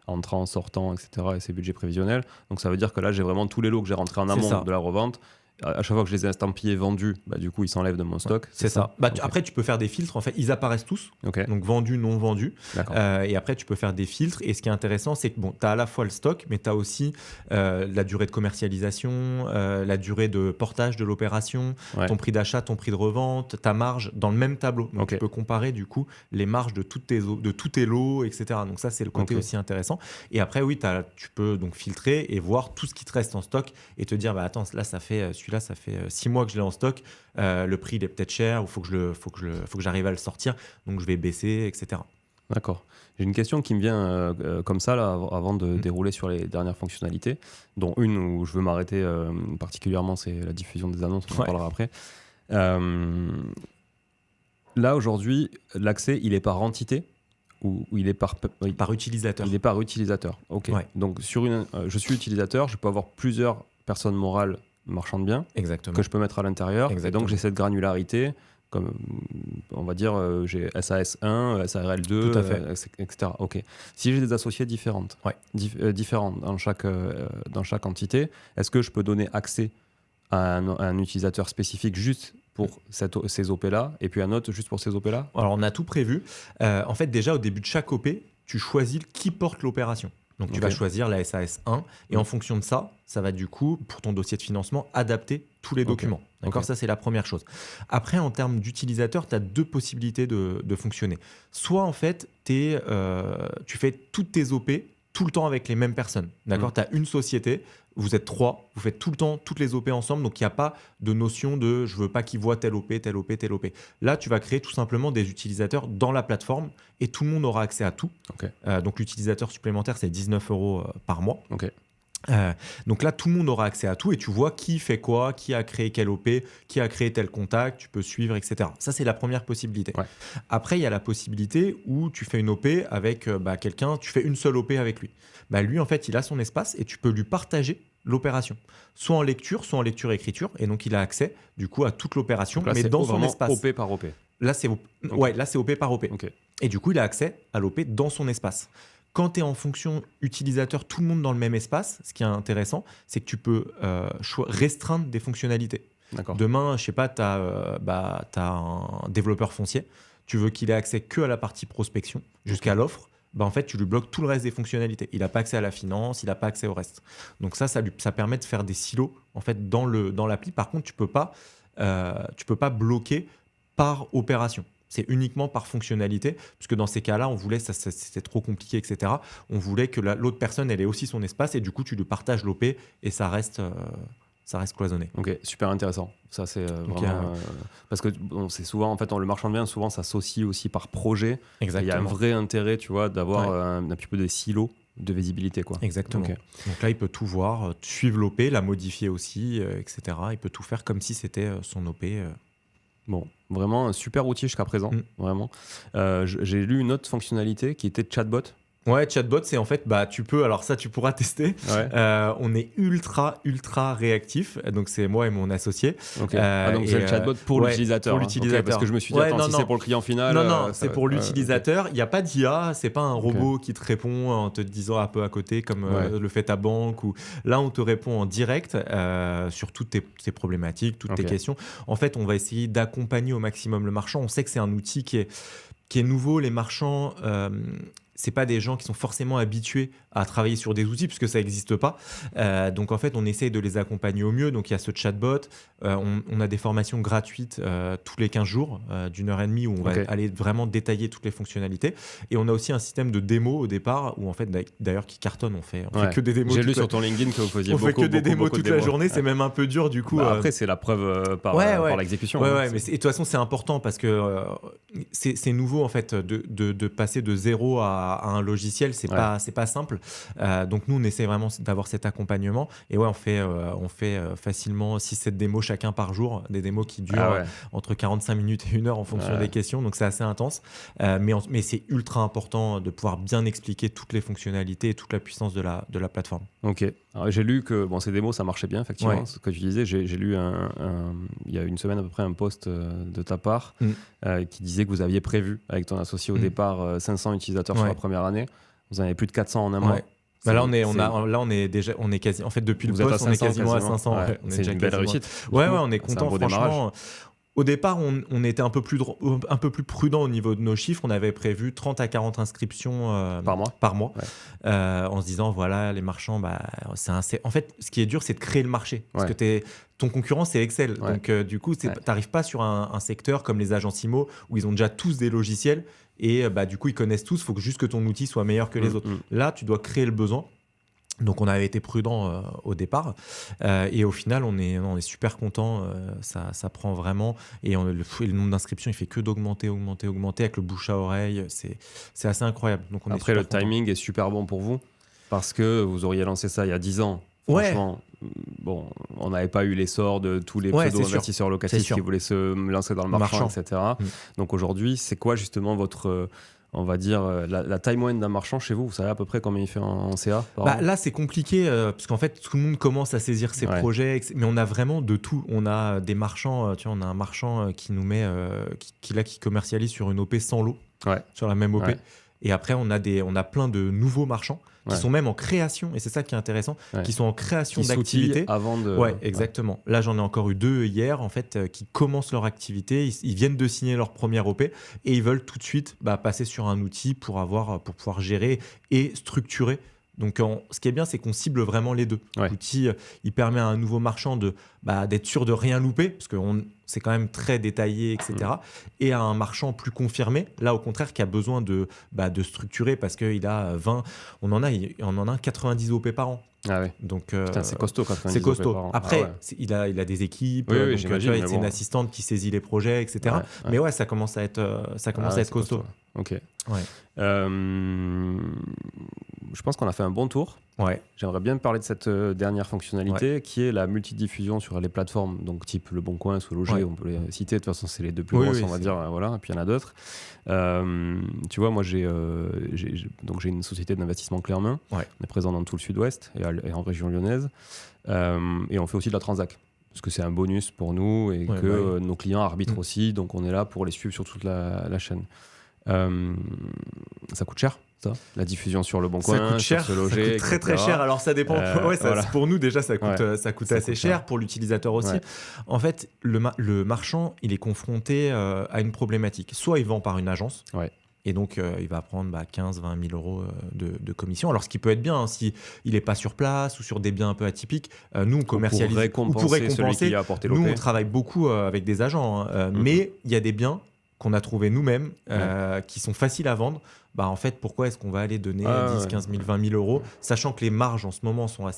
entrant, sortant, etc. et ces budgets prévisionnels. Donc ça veut dire que là, j'ai vraiment tous les lots que j'ai rentrés en amont de la revente. À chaque fois que je les ai estampillés vendus, du coup, ils s'enlèvent de mon stock. C'est ça. Après, tu peux faire des filtres. En fait, ils apparaissent tous. Donc, vendus, non vendus. Et après, tu peux faire des filtres. Et ce qui est intéressant, c'est que tu as à la fois le stock, mais tu as aussi la durée de commercialisation, la durée de portage de l'opération, ton prix d'achat, ton prix de revente, ta marge dans le même tableau. Donc, tu peux comparer, du coup, les marges de tous tes lots, etc. Donc, ça, c'est le côté aussi intéressant. Et après, oui, tu peux donc filtrer et voir tout ce qui te reste en stock et te dire, attends, là, ça fait... Là, ça fait 6 mois que je l'ai en stock, le prix il est peut-être cher, il faut que j'arrive à le sortir, donc je vais baisser, etc. D'accord. J'ai une question qui me vient comme ça, là, avant de dérouler sur les dernières fonctionnalités, dont une où je veux m'arrêter particulièrement, c'est la diffusion des annonces, on en parlera après. Là, aujourd'hui, l'accès, il est par entité ou il est par utilisateur. Il est par utilisateur, ok. Donc, je suis utilisateur, je peux avoir plusieurs personnes morales marchand de biens que je peux mettre à l'intérieur. Et donc, j'ai cette granularité, comme on va dire, j'ai SAS1, SARL2, etc. Ok. Si j'ai des associés différentes dans chaque entité, est-ce que je peux donner accès à un utilisateur spécifique juste pour ces OP-là et puis un autre juste pour ces OP-là? Alors, on a tout prévu. En fait, déjà, au début de chaque OP, tu choisis qui porte l'opération. Donc, tu vas choisir la SAS1 et en fonction de ça, ça va du coup, pour ton dossier de financement, adapter tous les documents. D'accord, ça, c'est la première chose. Après, en termes d'utilisateur, tu as deux possibilités de fonctionner. Soit, en fait, tu fais toutes tes OP tout le temps avec les mêmes personnes. D'accord, tu as une société, vous êtes 3, vous faites tout le temps toutes les OP ensemble, donc il n'y a pas de notion de je veux pas qu'ils voient telle OP, telle OP, telle OP. Là, tu vas créer tout simplement des utilisateurs dans la plateforme et tout le monde aura accès à tout. Donc l'utilisateur supplémentaire, c'est 19 € par mois. Donc là, tout le monde aura accès à tout et tu vois qui fait quoi, qui a créé quel OP, qui a créé tel contact, tu peux suivre, etc. Ça, c'est la première possibilité. Après, il y a la possibilité où tu fais une OP avec quelqu'un, tu fais une seule OP avec lui. Lui, en fait, il a son espace et tu peux lui partager l'opération, soit en lecture-écriture, et donc il a accès du coup à toute l'opération, mais dans son espace. OP par OP. Là, c'est OP par OP. Et du coup, il a accès à l'OP dans son espace. Quand tu es en fonction utilisateur, tout le monde dans le même espace, ce qui est intéressant, c'est que tu peux restreindre des fonctionnalités. Demain, je sais pas, tu as un développeur foncier, tu veux qu'il ait accès que à la partie prospection jusqu'à l'offre, en fait, tu lui bloques tout le reste des fonctionnalités. Il n'a pas accès à la finance, il n'a pas accès au reste. Donc ça permet de faire des silos en fait, dans l'appli. Par contre, tu peux pas bloquer par opération. C'est uniquement par fonctionnalité, puisque dans ces cas-là, on voulait, c'était trop compliqué, etc. On voulait que l'autre personne, elle ait aussi son espace, et du coup, tu lui partages l'OP, et ça reste cloisonné. Ok, super intéressant. Ça, c'est vraiment... parce que c'est souvent, en fait, le marchand de biens, souvent, s'associe aussi par projet. Exactement. Il y a un vrai intérêt, tu vois, d'avoir un petit peu des silos de visibilité, quoi. Exactement. Donc là, il peut tout voir, suivre l'OP, la modifier aussi, etc. Il peut tout faire comme si c'était son OP. Bon, vraiment un super outil jusqu'à présent, vraiment. J'ai lu une autre fonctionnalité qui était chatbot. Ouais, chatbot, c'est en fait, tu peux, alors ça, tu pourras tester. Ouais. On est ultra réactif. Donc, c'est moi et mon associé. Ok. Donc, c'est le chatbot pour l'utilisateur. Pour l'utilisateur. Okay, parce que je me suis dit, si c'est pour le client final. Non, c'est pour l'utilisateur. Il n'y a pas d'IA. C'est pas un robot qui te répond en te disant un peu à côté, comme le fait ta banque. Là, on te répond en direct sur toutes tes problématiques, toutes tes questions. En fait, on va essayer d'accompagner au maximum le marchand. On sait que c'est un outil qui est nouveau. Les marchands. C'est pas des gens qui sont forcément habitués à travailler sur des outils puisque ça n'existe pas. Donc en fait, on essaye de les accompagner au mieux. Donc il y a ce chatbot. On a des formations gratuites tous les 15 jours d'1h30 où on va aller vraiment détailler toutes les fonctionnalités. Et on a aussi un système de démo au départ où en fait, d'ailleurs, qui cartonne. On fait que des démos. J'ai lu sur ton LinkedIn que vous faisiez beaucoup. On fait que des démos toute la journée. C'est même un peu dur du coup. Après, c'est la preuve par l'exécution. Mais de toute façon, c'est important parce que c'est nouveau en fait de passer de zéro à un logiciel, c'est pas simple. Donc nous, on essaie vraiment d'avoir cet accompagnement. Et on fait facilement 6-7 démos chacun par jour, des démos qui durent entre 45 minutes et 1 heure en fonction des questions. Donc c'est assez intense. Mais c'est ultra important de pouvoir bien expliquer toutes les fonctionnalités et toute la puissance de la plateforme. Ok. Alors, j'ai lu que ces démos, ça marchait bien, effectivement. Ce que tu disais, j'ai lu il y a une semaine à peu près un post de ta part qui disait que vous aviez prévu avec ton associé au départ 500 utilisateurs sur la première année. Vous en avez plus de 400 en un mois. Là, on est quasi. En fait, depuis le post, on est quasiment à 500. C'est une belle réussite. On est content, franchement. Au départ, on était un peu plus prudent au niveau de nos chiffres. On avait prévu 30 à 40 inscriptions par mois en se disant, voilà, les marchands, en fait, ce qui est dur, c'est de créer le marché. Parce que ton concurrent, c'est Excel. Donc, du coup, tu n'arrives pas sur un secteur comme les agences IMO où ils ont déjà tous des logiciels et du coup, ils connaissent tous. Il faut juste que ton outil soit meilleur que les autres. Là, tu dois créer le besoin. Donc, on avait été prudent au départ. Et au final, on est super content. Ça prend vraiment. Et le nombre d'inscriptions, il fait que d'augmenter avec le bouche à oreille. C'est assez incroyable. Donc, après, le timing est super bon pour vous parce que vous auriez lancé ça il y a 10 ans. Franchement, on n'avait pas eu l'essor de tous les pseudo-investisseurs locatifs qui voulaient se lancer dans le marchand, etc. Donc aujourd'hui, c'est quoi justement votre... on va dire, la taille moyenne d'un marchand chez vous? Vous savez à peu près combien il fait en CA par an? Là, c'est compliqué parce qu'en fait, tout le monde commence à saisir ses projets. Mais on a vraiment de tout. On a des marchands. On a un marchand qui nous met, qui commercialise sur une OP sans lot, sur la même OP. Et après, on a plein de nouveaux marchands qui sont même en création, et c'est ça qui est intéressant, qui sont en création d'activité. Avant de... exactement. Là, j'en ai encore eu 2 hier, en fait, qui commencent leur activité. Ils viennent de signer leur première OP et ils veulent tout de suite passer sur un outil pour pouvoir gérer et structurer. Donc, ce qui est bien, c'est qu'on cible vraiment les deux. L'outil, il permet à un nouveau marchand d'être sûr de rien louper, parce que c'est quand même très détaillé, etc. Et à un marchand plus confirmé, là, au contraire, qui a besoin de structurer, parce qu'il a 20... On en a 90 OP par an. Donc, putain, c'est costaud, 90 c'est costaud. OP par an. Après, il a des équipes, c'est une assistante qui saisit les projets, etc. Mais ça commence à être costaud. Ok. Je pense qu'on a fait un bon tour. J'aimerais bien parler de cette dernière fonctionnalité qui est la multidiffusion sur les plateformes, donc type Le Bon Coin, Sologer, on peut les citer. De toute façon, c'est les deux plus grosses, on va dire. Voilà. Et puis il y en a d'autres. Tu vois, moi, j'ai une société d'investissement clé en main. On est présent dans tout le sud-ouest et en région lyonnaise. Et on fait aussi de la transac. Parce que c'est un bonus pour nous et que nos clients arbitrent aussi. Donc on est là pour les suivre sur toute la chaîne. Ça coûte cher, ça, la diffusion sur Le Bon Coin, ça coûte cher, sur Sologer, ça coûte très très cher. Alors ça dépend. Pour nous déjà, ça coûte assez cher. Pour l'utilisateur aussi. En fait, le marchand, il est confronté à une problématique. Soit il vend par une agence. Et donc, il va prendre 15-20 000 euros de commission. Alors, ce qui peut être bien, s'il n'est pas sur place ou sur des biens un peu atypiques, nous, on commercialise. On pourrait récompenser celui qui a apporté l'OP. Nous, on travaille beaucoup avec des agents. Mais il y a des biens qu'on a trouvés nous-mêmes, qui sont faciles à vendre. En fait, pourquoi est-ce qu'on va aller donner 10, 15 000, 20 000 euros, sachant que les marges en ce moment sont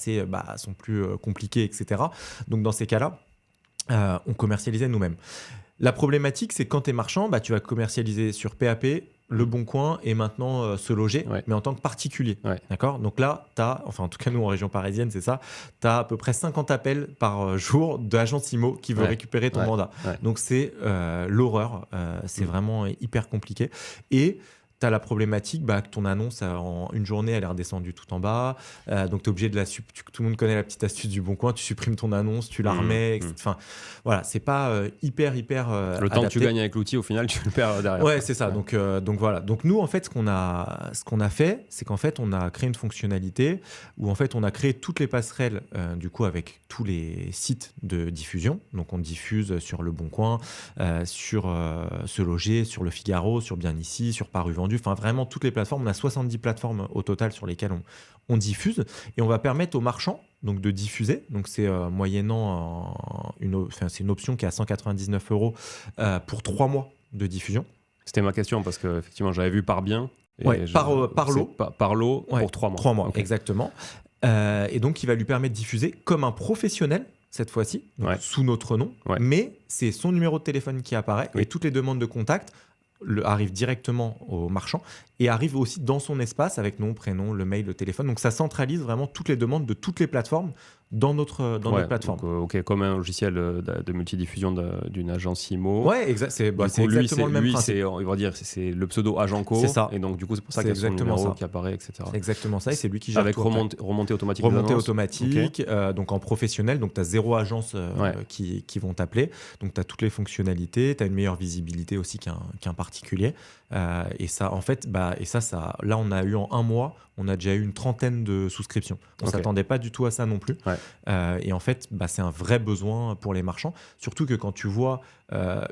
sont plus compliquées, etc. Donc, dans ces cas-là, on commercialisait nous-mêmes. La problématique, c'est que quand tu es marchand, tu vas commercialiser sur PAP, Le Bon Coin et maintenant Se Loger, Ouais. mais en tant que particulier. Ouais. D'accord ? Donc là, tu as, enfin en tout cas nous en région parisienne, c'est ça, tu as à peu près 50 appels par jour d'agence IMO qui veut Ouais. récupérer ton Ouais. mandat. Ouais. Donc c'est l'horreur, c'est vraiment hyper compliqué. Et tu as la problématique que ton annonce, en une journée, elle est redescendue tout en bas. Donc tu es obligé de tout le monde connaît la petite astuce du Bon Coin, tu supprimes ton annonce, tu la remets. Enfin, voilà, c'est pas hyper Le temps que tu adapté. gagnes avec l'outil, au final, tu le perds derrière. Ouais, c'est ça. Donc voilà. Donc nous, en fait, ce qu'on a fait, c'est qu'en fait, on a créé une fonctionnalité où en fait, on a créé toutes les passerelles du coup avec tous les sites de diffusion. Donc on diffuse sur Le Bon Coin, sur Se Loger, sur Le Figaro, sur Bien Ici, sur Paru Vendu. Enfin, vraiment toutes les plateformes. On a 70 plateformes au total sur lesquelles on diffuse et on va permettre aux marchands donc de diffuser. Donc c'est moyennant c'est une option qui est à 199 € pour 3 mois de diffusion. C'était ma question parce que effectivement j'avais vu par bien. Ouais, par lot. Par lot Ouais, pour 3 mois. 3 mois, Ok. exactement. Et donc il va lui permettre de diffuser comme un professionnel cette fois-ci, donc Ouais. sous notre nom, Ouais. mais c'est son numéro de téléphone qui apparaît Oui. et toutes les demandes de contact arrivent directement au marchand et arrivent aussi dans son espace avec nom, prénom, le mail, le téléphone. Donc ça centralise vraiment toutes les demandes de toutes les plateformes dans notre plateforme. Donc, ok, comme un logiciel de multidiffusion d'une agence IMO. Ouais, exact. C'est Du coup, exactement le même lui, principe. on va dire, c'est le pseudo agent co. C'est ça. Et donc, du coup, c'est pour ça C'est qu'il y a son exactement numéro ça. qui apparaît, etc. C'est exactement ça et c'est lui qui gère Avec tout après. remontée automatique. des Remontée annonces. automatique, donc en professionnel, donc tu as 0 agence Ouais. qui vont t'appeler, donc tu as toutes les fonctionnalités, tu as une meilleure visibilité aussi qu'un particulier. Et ça, en fait, là, on a eu en un mois, on a déjà eu une trentaine de souscriptions. On ne Ok. s'attendait pas du tout à ça non plus. Ouais. Et en fait, c'est un vrai besoin pour les marchands, surtout que quand tu vois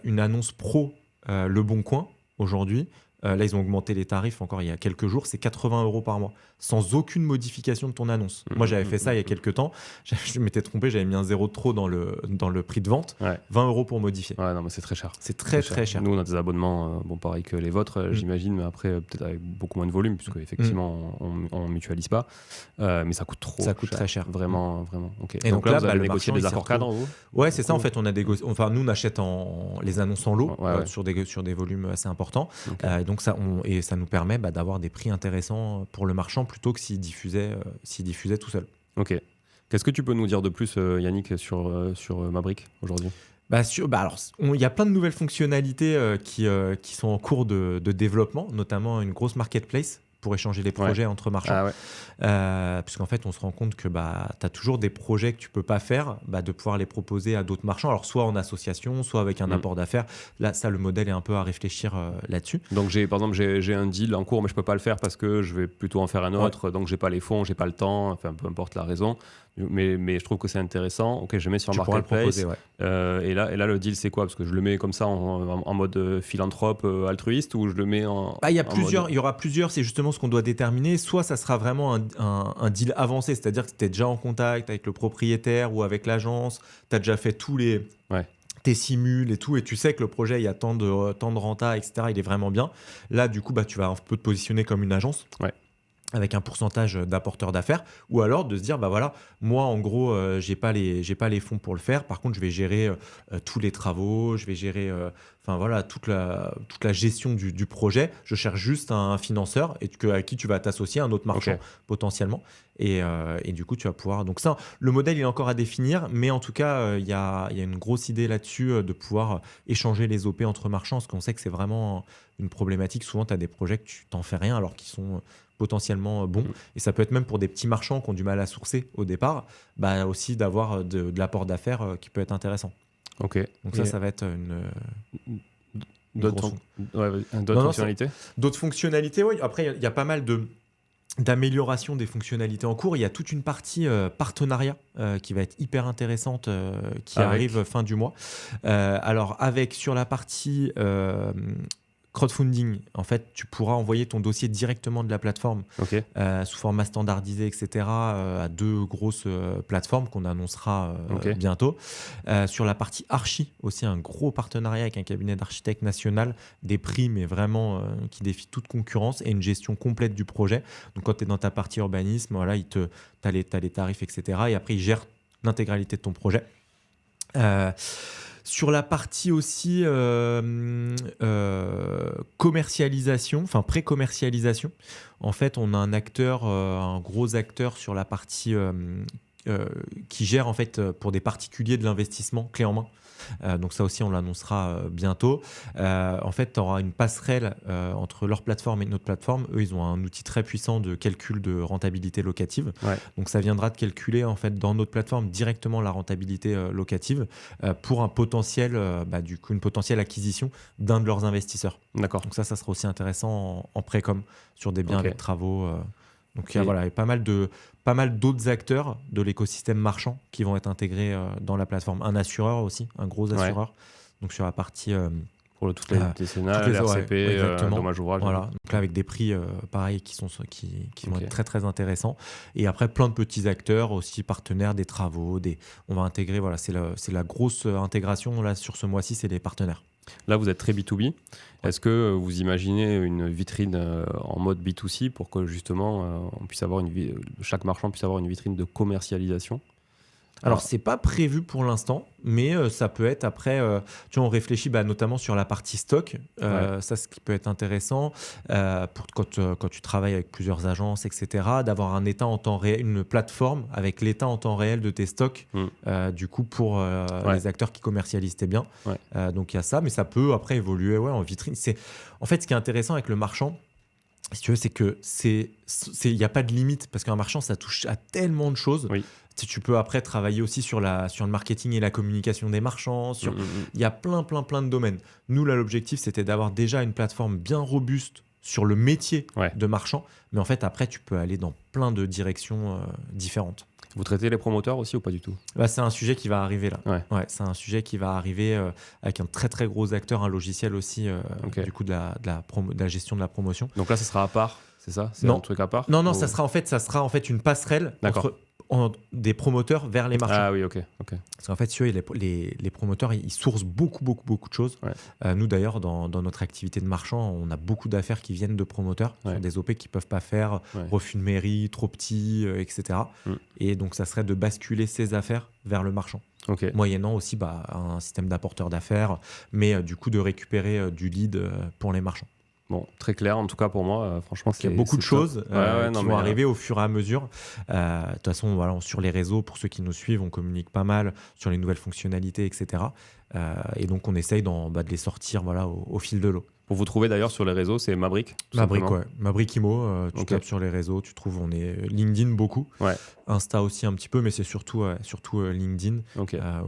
une annonce pro Le Bon Coin aujourd'hui, là, ils ont augmenté les tarifs encore il y a quelques jours, c'est 80 € par mois, sans aucune modification de ton annonce. Moi, j'avais fait ça il y a quelques temps. Je m'étais trompé, j'avais mis un zéro de trop dans le prix de vente. Ouais. 20 € pour modifier. Ouais, non, mais c'est très cher. C'est très, très cher. Nous, on a des abonnements, pareil que les vôtres, j'imagine, mais après, peut-être avec beaucoup moins de volume, puisque effectivement, on ne mutualise pas. Mais ça coûte trop Ça coûte très cher. Vraiment, vraiment. Ok. Et donc là, là, vous avez le négocié marchand, des il s'y accords cadres, vous Ouais, c'est ça. En Cool. fait, nous, on achète les annonces en lot Ouais. sur des volumes assez importants. Ok. Et donc, ça nous permet d'avoir des prix intéressants pour le marchand plutôt que s'il diffusait tout seul. Ok. Qu'est-ce que tu peux nous dire de plus, Yannick, sur Maverick aujourd'hui ? Alors, il y a plein de nouvelles fonctionnalités qui sont en cours de développement, notamment une grosse marketplace pour échanger les projets entre marchands. Ah ouais. Puisqu'en fait, on se rend compte que tu as toujours des projets que tu peux pas faire, de pouvoir les proposer à d'autres marchands, alors soit en association, soit avec un apport d'affaires. Là, ça, le modèle est un peu à réfléchir là-dessus. Donc, par exemple, j'ai un deal en cours, mais je peux pas le faire parce que je vais plutôt en faire un autre, donc j'ai pas les fonds, j'ai pas le temps, enfin, peu importe la raison. Mais je trouve que c'est intéressant. Ok, je mets sur Tu pourras le Marketplace. proposer, ouais. Et là, le deal, c'est quoi ? Parce que je le mets comme ça en mode philanthrope, altruiste, ou je le mets en. Il y en il y aura plusieurs, c'est justement ce qu'on doit déterminer. Soit ça sera vraiment un deal avancé, c'est-à-dire que tu es déjà en contact avec le propriétaire ou avec l'agence, tu as déjà fait tous les. Ouais. Tes simules et tout, et tu sais que le projet, il y a tant de renta, etc., il est vraiment bien. Là, du coup, tu vas un peu te positionner comme une agence. Ouais. Avec un pourcentage d'apporteurs d'affaires, ou alors de se dire, voilà, moi, en gros, j'ai pas les fonds pour le faire. Par contre, je vais gérer tous les travaux, je vais gérer toute la gestion du projet. Je cherche juste un financeur à qui tu vas t'associer, un autre marchand potentiellement. Et du coup, tu vas pouvoir. Donc, ça, le modèle, il est encore à définir, mais en tout cas, il y a une grosse idée là-dessus de pouvoir échanger les OP entre marchands, parce qu'on sait que c'est vraiment une problématique. Souvent, tu as des projets que tu t'en fais rien alors qu'ils sont potentiellement bons. Et ça peut être même pour des petits marchands qui ont du mal à sourcer au départ, aussi d'avoir de l'apport d'affaires qui peut être intéressant. Ok. Donc ça va être d'autres Non, fonctionnalités. D'autres fonctionnalités, oui. Après, il y a pas mal d'amélioration des fonctionnalités en cours. Il y a toute une partie partenariat qui va être hyper intéressante qui arrive fin du mois. Alors, sur la partie crowdfunding, en fait, tu pourras envoyer ton dossier directement de la plateforme sous format standardisé, etc., à 2 grosses plateformes qu'on annoncera bientôt. Sur la partie archi, aussi un gros partenariat avec un cabinet d'architecte national, des prix, mais vraiment qui défient toute concurrence, et une gestion complète du projet. Donc, quand tu es dans ta partie urbanisme, voilà, tu as les tarifs, etc., et après, ils gèrent l'intégralité de ton projet. Sur la partie aussi commercialisation, enfin pré-commercialisation, en fait, on a un gros acteur sur la partie qui gère en fait pour des particuliers de l'investissement clé en main. Donc ça aussi, on l'annoncera bientôt. En fait, tu auras une passerelle entre leur plateforme et notre plateforme. Eux, ils ont un outil très puissant de calcul de rentabilité locative. Ouais. Donc ça viendra de calculer en fait dans notre plateforme directement la rentabilité locative pour un potentiel, une potentielle acquisition d'un de leurs investisseurs. D'accord. Donc ça sera aussi intéressant en précom sur des biens Ok. avec travaux. Donc Et- il y a pas mal d'autres acteurs de l'écosystème marchand qui vont être intégrés dans la plateforme. Un assureur aussi, un gros assureur. Donc sur la partie Pour toutes les décennales, toutes les- RCP, ouais, exactement. dommages ouvrages. voilà. Donc là avec des prix pareils qui vont Ok. être très très intéressants. Et après plein de petits acteurs aussi partenaires des travaux. On va intégrer, voilà, c'est la grosse intégration là sur ce mois-ci, c'est les partenaires. Là, vous êtes très B2B. Est-ce que vous imaginez une vitrine en mode B2C pour que justement on puisse avoir chaque marchand puisse avoir une vitrine de commercialisation? Alors, c'est pas prévu pour l'instant, mais ça peut être après. Tu vois, on réfléchit notamment sur la partie stock. Ça, ce qui peut être intéressant quand tu travailles avec plusieurs agences, etc., d'avoir un état en temps réel, une plateforme avec l'état en temps réel de tes stocks, du coup, pour les acteurs qui commercialisent tes biens. Ouais. Donc, il y a ça, mais ça peut après évoluer en vitrine. En fait, ce qui est intéressant avec le marchand, si tu veux, c'est que il n'y a pas de limite parce qu'un marchand, ça touche à tellement de choses. Oui. Tu peux après travailler aussi sur le marketing et la communication des marchands. Il y a plein de domaines. Nous, là, l'objectif, c'était d'avoir déjà une plateforme bien robuste sur le métier de marchand. Mais en fait, après, tu peux aller dans plein de directions différentes. Vous traitez les promoteurs aussi ou pas du tout? C'est un sujet qui va arriver là. Ouais. C'est un sujet qui va arriver avec un très très gros acteur, un logiciel aussi, du coup, de la gestion de la promotion. Donc là, ça sera à part, c'est ça? C'est Non. un truc à part? Non, ça sera en fait une passerelle entre des promoteurs vers les marchands. Ah oui, ok. Parce qu'en fait, les promoteurs, ils sourcent beaucoup de choses. Ouais. Nous, d'ailleurs, dans notre activité de marchand, on a beaucoup d'affaires qui viennent de promoteurs, sur des OP qui ne peuvent pas faire, refus de mairie, trop petits, etc. Et donc, ça serait de basculer ces affaires vers le marchand. Moyennant aussi un système d'apporteur d'affaires, mais du coup, de récupérer du lead pour les marchands. Bon, très clair en tout cas pour moi. Franchement, il y a beaucoup de choses qui vont arriver au fur et à mesure. De toute façon, voilà, sur les réseaux, pour ceux qui nous suivent, on communique pas mal sur les nouvelles fonctionnalités, etc. Et donc, on essaye de les sortir au fil de l'eau. Pour vous trouver d'ailleurs sur les réseaux, c'est Maverick. Maverick, ouais. Maverick Imo, tu tapes sur les réseaux, tu trouves, on est LinkedIn beaucoup. Insta aussi un petit peu, mais c'est surtout LinkedIn où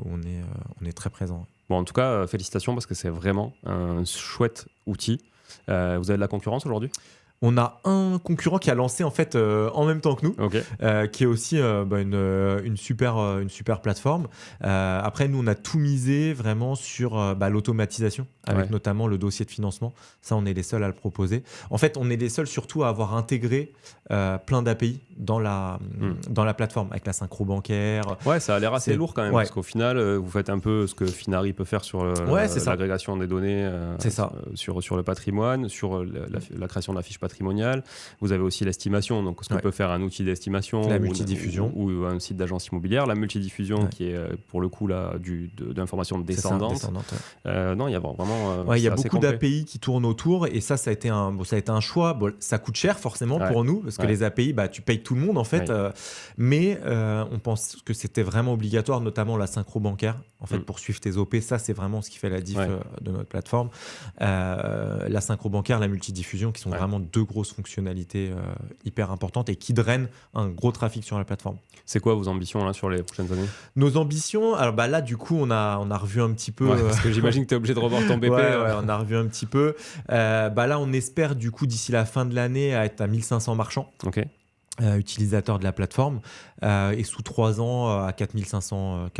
on est très présent. Bon, en tout cas, félicitations parce que c'est vraiment un chouette outil. Vous avez de la concurrence aujourd'hui? On a un concurrent qui a lancé en fait en même temps que nous, qui est aussi une super plateforme. Après, nous, on a tout misé vraiment sur l'automatisation, avec notamment le dossier de financement. Ça, on est les seuls à le proposer. En fait, on est les seuls surtout à avoir intégré plein d'API dans la plateforme, avec la synchro bancaire. Ouais, ça a l'air assez lourd quand même, parce qu'au final, vous faites un peu ce que Finari peut faire sur l'agrégation des données sur le patrimoine, sur la création de la fiche patrimoniale. Vous avez aussi l'estimation, donc ce que peut faire un outil d'estimation, la multidiffusion ou un site d'agence immobilière, la multidiffusion qui est pour le coup là d'informations descendantes. Non, il y a vraiment il y a beaucoup d'API qui tournent autour, et ça a été un choix. Ça coûte cher forcément pour nous, parce que les API, tu payes tout le monde en fait, mais on pense que c'était vraiment obligatoire, notamment la synchro bancaire en fait, pour suivre tes OP. Ça, c'est vraiment ce qui fait la diff de notre plateforme. La synchro bancaire, la multidiffusion, qui sont vraiment deux grosses fonctionnalités hyper importantes et qui drainent un gros trafic sur la plateforme. C'est quoi vos ambitions là sur les prochaines années? Nos ambitions, alors là du coup on a revu un petit peu. Parce que j'imagine que tu es obligé de revoir ton BP. On a revu un petit peu. Là on espère du coup d'ici la fin de l'année à être à 1500 marchands. Utilisateurs de la plateforme, et sous 3 ans à 4500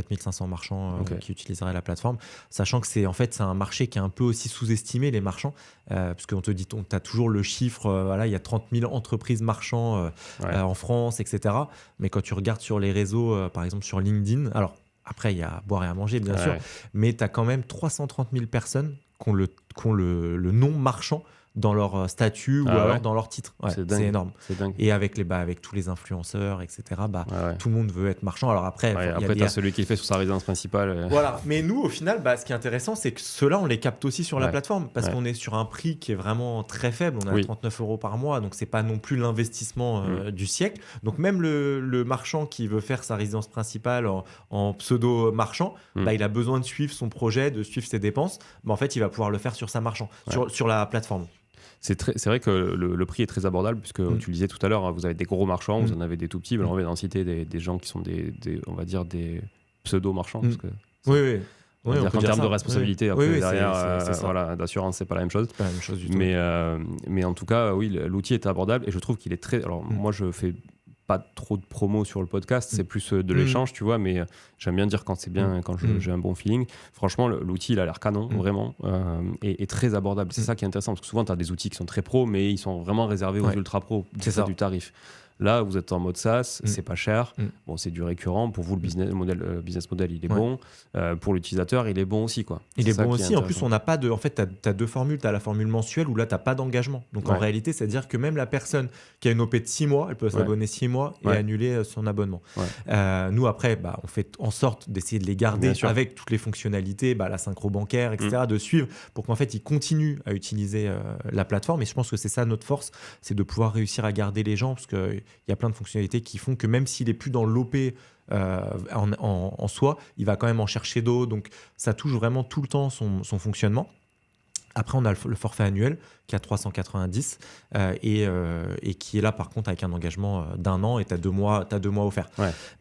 marchands qui utiliseraient la plateforme, sachant que c'est un marché qui est un peu aussi sous-estimé, les marchands, parce qu'on te dit, tu as toujours le chiffre, il y a 30 000 entreprises marchands en France, etc. Mais quand tu regardes sur les réseaux, par exemple sur LinkedIn, alors après il y a à boire et à manger bien sûr, mais tu as quand même 330 000 personnes qui ont le nom marchand dans leur statut ou alors dans leur titre. Ouais, c'est énorme. C'est dingue. Et avec tous les influenceurs, etc., tout le monde veut être marchand. Alors après, tu as celui qui le fait sur sa résidence principale. Voilà. Mais nous, au final, ce qui est intéressant, c'est que ceux-là, on les capte aussi sur la plateforme parce qu'on est sur un prix qui est vraiment très faible. On a 39 € par mois, donc c'est pas non plus l'investissement du siècle. Donc même le marchand qui veut faire sa résidence principale en pseudo-marchand, il a besoin de suivre son projet, de suivre ses dépenses. En fait, il va pouvoir le faire sur sa marchand, sur la plateforme. C'est vrai que le prix est très abordable puisque tu le disais tout à l'heure, vous avez des gros marchands, vous en avez des tout petits. On va en citer des gens qui sont on va dire des pseudo-marchands. Parce que en termes de responsabilité, derrière, d'assurance, c'est pas la même chose. Pas la même chose du tout. Mais en tout cas, l'outil est abordable et je trouve qu'il est très. Alors moi, je fais pas trop de promo sur le podcast, c'est plus de l'échange, tu vois, mais j'aime bien dire quand c'est bien, quand j'ai un bon feeling. Franchement, l'outil, il a l'air canon, vraiment, et très abordable. C'est ça qui est intéressant, parce que souvent, tu as des outils qui sont très pro, mais ils sont vraiment réservés aux ultra pro, du tarif. Là, vous êtes en mode SaaS, c'est pas cher. Bon, c'est du récurrent. Pour vous, le business model, il est bon. Pour l'utilisateur, il est bon aussi, quoi. Il est bon aussi. En plus, on n'a pas de. En fait, tu as deux formules. Tu as la formule mensuelle où là, tu n'as pas d'engagement. Donc, en réalité, c'est-à-dire que même la personne qui a une OP de 6 mois, elle peut s'abonner 6 mois et annuler son abonnement. Nous, après, on fait en sorte d'essayer de les garder avec toutes les fonctionnalités, la synchro bancaire, etc., de suivre pour qu'en fait, ils continuent à utiliser la plateforme. Et je pense que c'est ça notre force, c'est de pouvoir réussir à garder les gens parce que il y a plein de fonctionnalités qui font que même s'il n'est plus dans l'OP en soi, il va quand même en chercher d'autres. Donc, ça touche vraiment tout le temps son fonctionnement. Après, on a le forfait annuel qui est à 390 et qui est là, par contre, avec un engagement d'1 an et tu as 2 mois offerts.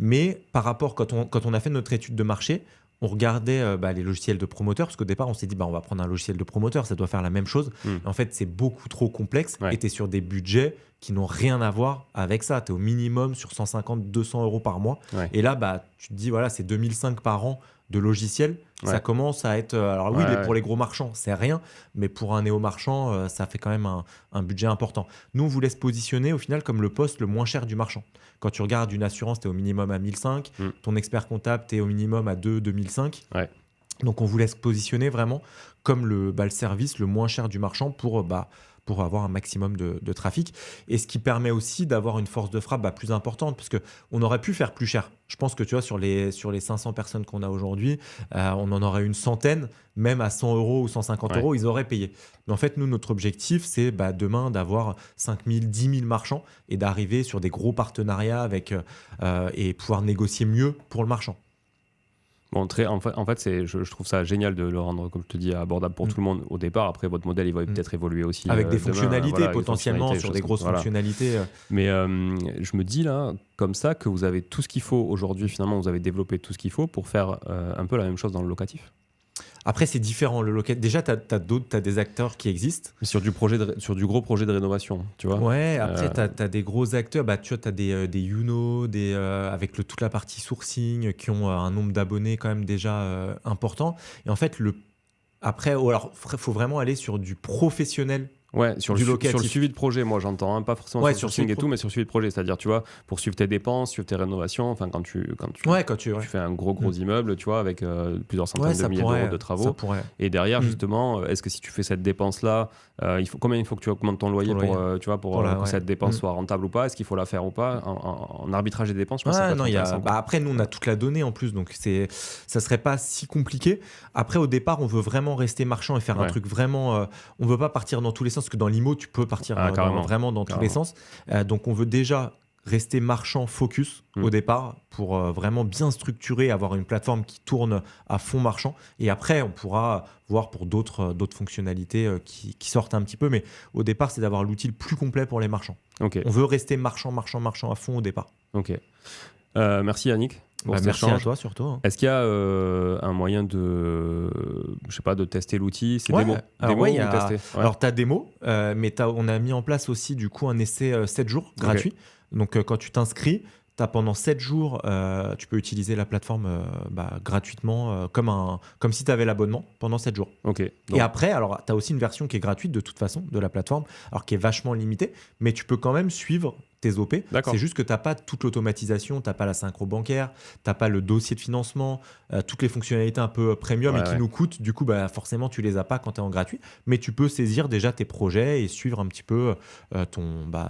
Mais par rapport, quand on a fait notre étude de marché, on regardait les logiciels de promoteurs, parce qu'au départ, on s'est dit, on va prendre un logiciel de promoteur, ça doit faire la même chose. En fait, c'est beaucoup trop complexe et tu es sur des budgets qui n'ont rien à voir avec ça. Tu es au minimum sur 150-200 € par mois. Et là, tu te dis, voilà, c'est 2005 par an de logiciels. Ça commence à être... alors oui, pour les gros marchands, c'est rien, mais pour un néo-marchand, ça fait quand même un budget important. Nous, on voulait se positionner au final comme le poste le moins cher du marchand. Quand tu regardes une assurance, tu es au minimum à 1005. Ton expert comptable, tu es au minimum à 2005. Donc, on voulait se positionner vraiment comme le service le moins cher du marchand pour avoir un maximum de trafic. Et ce qui permet aussi d'avoir une force de frappe plus importante, parce qu'on aurait pu faire plus cher. Je pense que tu vois, sur les 500 personnes qu'on a aujourd'hui, on en aurait une centaine, même à 100 € ou 150 €, ils auraient payé. Mais en fait, nous, notre objectif, c'est demain d'avoir 5 000, 10 000 marchands et d'arriver sur des gros partenariats et pouvoir négocier mieux pour le marchand. Bon, en fait je trouve ça génial de le rendre, comme je te dis, abordable pour tout le monde au départ. Après, votre modèle, il va peut-être évoluer aussi. Avec des fonctionnalités, potentiellement, sur des grosses fonctionnalités. Mais je me dis là, comme ça, que vous avez tout ce qu'il faut aujourd'hui. Finalement, vous avez développé tout ce qu'il faut pour faire un peu la même chose dans le locatif. Après, c'est différent. Le locatif, déjà, tu as des acteurs qui existent. Sur du gros projet de rénovation, tu vois. Ouais, après, tu as des gros acteurs. Tu vois, tu as des Youno, avec toute la partie sourcing, qui ont un nombre d'abonnés quand même déjà important. Et en fait, après, alors, faut vraiment aller sur du professionnel. Ouais, sur le suivi de projet, moi j'entends, pas forcément sur le sourcing et tout, mais sur le suivi de projet, c'est-à-dire, tu vois, pour suivre tes dépenses, suivre tes rénovations, enfin quand tu fais un gros immeuble, tu vois, avec plusieurs centaines de milliers d'euros de travaux. Et derrière, justement, est-ce que si tu fais cette dépense-là, combien il faut que tu augmentes ton loyer pour que cette dépense soit rentable ou pas? Est-ce qu'il faut la faire ou pas? En arbitrage des dépenses, je pense que ça peut être intéressant. Après, nous, on a toute la donnée en plus, donc ça serait pas si compliqué. Après, au départ, on veut vraiment rester marchand et faire un truc vraiment... on veut pas partir dans tous les sens, parce que dans l'IMO, tu peux partir vraiment dans tous les sens. Donc, on veut déjà rester marchand focus au départ pour vraiment bien structurer, avoir une plateforme qui tourne à fond marchand. Et après, on pourra voir pour d'autres fonctionnalités qui sortent un petit peu. Mais au départ, c'est d'avoir l'outil le plus complet pour les marchands. On veut rester marchand à fond au départ. Ok. Merci Yannick. Merci à toi surtout. Est-ce qu'il y a un moyen de tester l'outil? C'est démo ou tester? Alors, tu as démo, mais on a mis en place aussi du coup un essai 7 jours gratuit. Donc, quand tu t'inscris, tu as pendant 7 jours, tu peux utiliser la plateforme gratuitement, comme si tu avais l'abonnement pendant 7 jours. Ok. Et après, alors tu as aussi une version qui est gratuite de toute façon de la plateforme, alors qui est vachement limitée, mais tu peux quand même suivre tes OP. D'accord. C'est juste que tu n'as pas toute l'automatisation, tu n'as pas la synchro bancaire, tu n'as pas le dossier de financement, toutes les fonctionnalités un peu premium et qui nous coûtent. Du coup, forcément, tu les as pas quand tu es en gratuit, mais tu peux saisir déjà tes projets et suivre un petit peu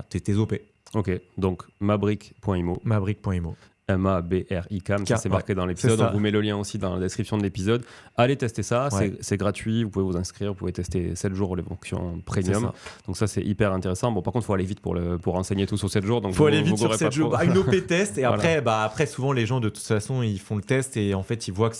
tes OP. Ok, donc mabrick.imo. Mabrick.imo. MABRICAM, ça c'est marqué dans l'épisode. On vous met le lien aussi dans la description de l'épisode. Allez tester ça, c'est gratuit, vous pouvez vous inscrire, vous pouvez tester 7 jours les fonctions premium. Donc ça c'est hyper intéressant. Bon, par contre, il faut aller vite pour renseigner tout sur 7 jours. Il faut aller vite sur 7 jours. Une OP test et après, souvent les gens de toute façon ils font le test et en fait ils voient que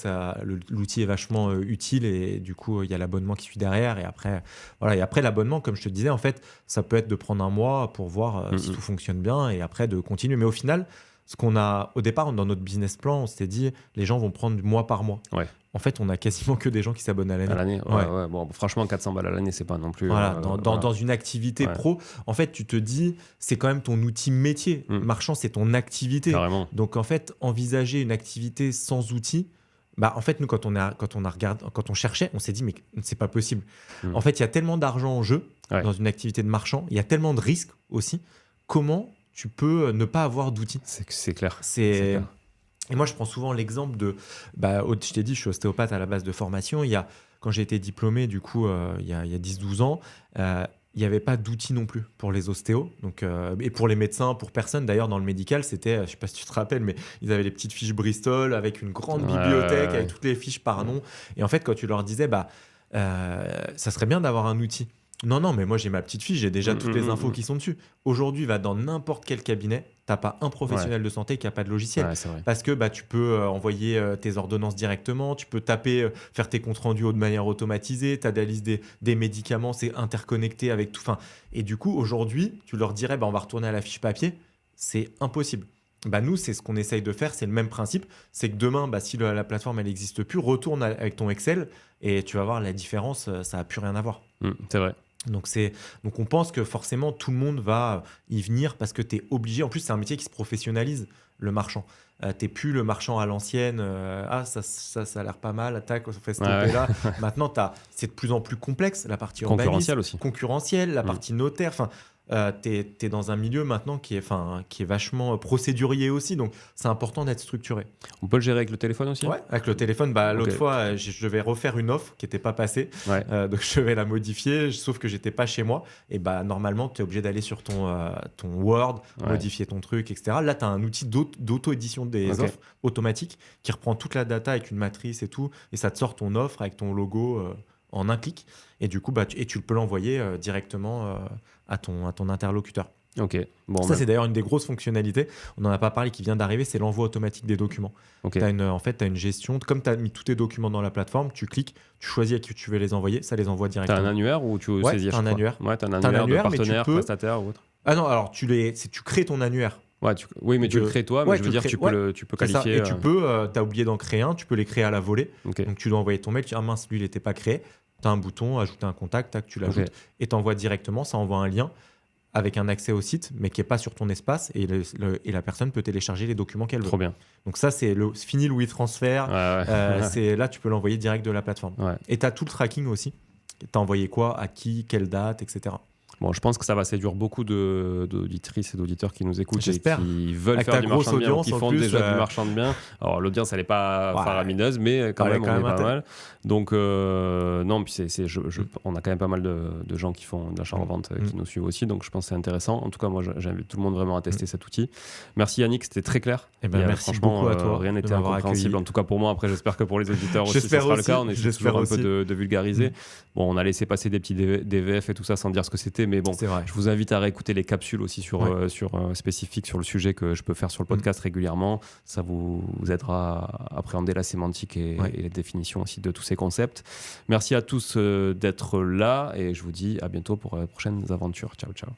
l'outil est vachement utile et du coup il y a l'abonnement qui suit derrière et après l'abonnement, comme je te disais, en fait ça peut être de prendre un mois pour voir si tout fonctionne bien et après de continuer. Mais au final, ce qu'on a au départ dans notre business plan, on s'était dit les gens vont prendre mois par mois. Ouais. En fait, on a quasiment que des gens qui s'abonnent à l'année. À l'année, ouais. Bon, franchement, 400 balles à l'année, c'est pas non plus. Voilà, dans une activité pro, en fait, tu te dis, c'est quand même ton outil métier. Marchand, c'est ton activité. Carrément. Donc, en fait, envisager une activité sans outils, en fait, nous, quand on cherchait, on s'est dit, mais c'est pas possible. En fait, il y a tellement d'argent en jeu dans une activité de marchand, il y a tellement de risques aussi. Comment tu peux ne pas avoir d'outils? C'est clair. C'est clair. Et moi, je prends souvent l'exemple de... je t'ai dit, je suis ostéopathe à la base de formation. Quand j'ai été diplômé, du coup, il y a 10-12 ans, il n'y avait pas d'outils non plus pour les ostéos. Donc, et pour les médecins, pour personne. D'ailleurs, dans le médical, c'était, je ne sais pas si tu te rappelles, mais ils avaient les petites fiches Bristol avec une grande bibliothèque, avec toutes les fiches par nom. Et en fait, quand tu leur disais, ça serait bien d'avoir un outil. Non, mais moi j'ai ma petite fiche, j'ai déjà toutes les infos qui sont dessus. Aujourd'hui, va dans n'importe quel cabinet, t'as pas un professionnel de santé qui a pas de logiciel. Parce que tu peux envoyer tes ordonnances directement, tu peux taper, faire tes comptes rendus de manière automatisée, t'as la liste des médicaments, c'est interconnecté avec tout. Et du coup, aujourd'hui, tu leur dirais, on va retourner à la fiche papier, c'est impossible. Nous, c'est ce qu'on essaye de faire, c'est le même principe. C'est que demain, si la plateforme elle n'existe plus, retourne avec ton Excel et tu vas voir la différence, ça n'a plus rien à voir. C'est vrai. Donc on pense que forcément tout le monde va y venir parce que tu es obligé. En plus, c'est un métier qui se professionnalise, le marchand. Tu n'es plus le marchand à l'ancienne. Ça a l'air pas mal. Tac, on fait stopper là. Maintenant, c'est de plus en plus complexe, la partie concurrentielle, la partie notaire. Tu es dans un milieu maintenant qui est vachement procédurier aussi, donc c'est important d'être structuré. On peut le gérer avec le téléphone aussi ? Ouais, avec le téléphone. L'autre fois, je devais refaire une offre qui n'était pas passée, donc je vais la modifier, sauf que j'étais pas chez moi. Et normalement, tu es obligé d'aller sur ton Word, modifier ton truc, etc. Là, tu as un outil d'auto-édition des offres automatique qui reprend toute la data avec une matrice et tout, et ça te sort ton offre avec ton logo en un clic. Et du coup, tu peux l'envoyer directement à ton interlocuteur. Ok. Bon, ça, c'est d'ailleurs une des grosses fonctionnalités. On n'en a pas parlé, qui vient d'arriver, c'est l'envoi automatique des documents. Okay. Tu as une gestion. Comme tu as mis tous tes documents dans la plateforme, tu cliques, tu choisis à qui tu veux les envoyer, ça les envoie directement. Tu as un annuaire ou tu saisis à chaque fois ? Un annuaire. Ouais, tu as un annuaire de partenaire, prestataire ou autre. Ah non, alors tu crées ton annuaire. Oui, mais tu le crées toi, mais je veux dire, tu peux qualifier. Et tu as oublié d'en créer un, tu peux les créer à la volée. Okay. Donc tu dois envoyer ton mail, tu dis, mince, lui, il n'était pas créé. Tu as un bouton, ajouter un contact, tac, tu l'ajoutes et tu envoies directement. Ça envoie un lien avec un accès au site, mais qui n'est pas sur ton espace et la personne peut télécharger les documents qu'elle veut. Trop bien. Donc ça, c'est fini le WeTransfer. Là, tu peux l'envoyer direct de la plateforme. Et tu as tout le tracking aussi. Tu as envoyé quoi, à qui, quelle date, etc. Bon, je pense que ça va séduire beaucoup d'auditrices et d'auditeurs qui nous écoutent. J'espère. Et qui veulent faire du marchand de bien, qui font déjà du marchand de bien. Alors, l'audience, elle n'est pas faramineuse, mais quand même, on est pas mal. Donc, non, puis on a quand même pas mal de gens qui font de l'achat-revente qui nous suivent aussi. Donc, je pense que c'est intéressant. En tout cas, moi, j'invite tout le monde vraiment à tester cet outil. Merci Yannick, c'était très clair. Merci beaucoup à toi. Rien n'était incompréhensible. En tout cas, pour moi, après, j'espère que pour les auditeurs aussi, ce sera le cas. On essaie toujours un peu de vulgariser. Bon, on a laissé passer des petits DVF et tout ça sans dire ce que c'était. Mais bon, je vous invite à réécouter les capsules aussi spécifiques sur le sujet que je peux faire sur le podcast régulièrement. Ça vous aidera à appréhender la sémantique et les définitions aussi de tous ces concepts. Merci à tous d'être là et je vous dis à bientôt pour les prochaines aventures. Ciao, ciao.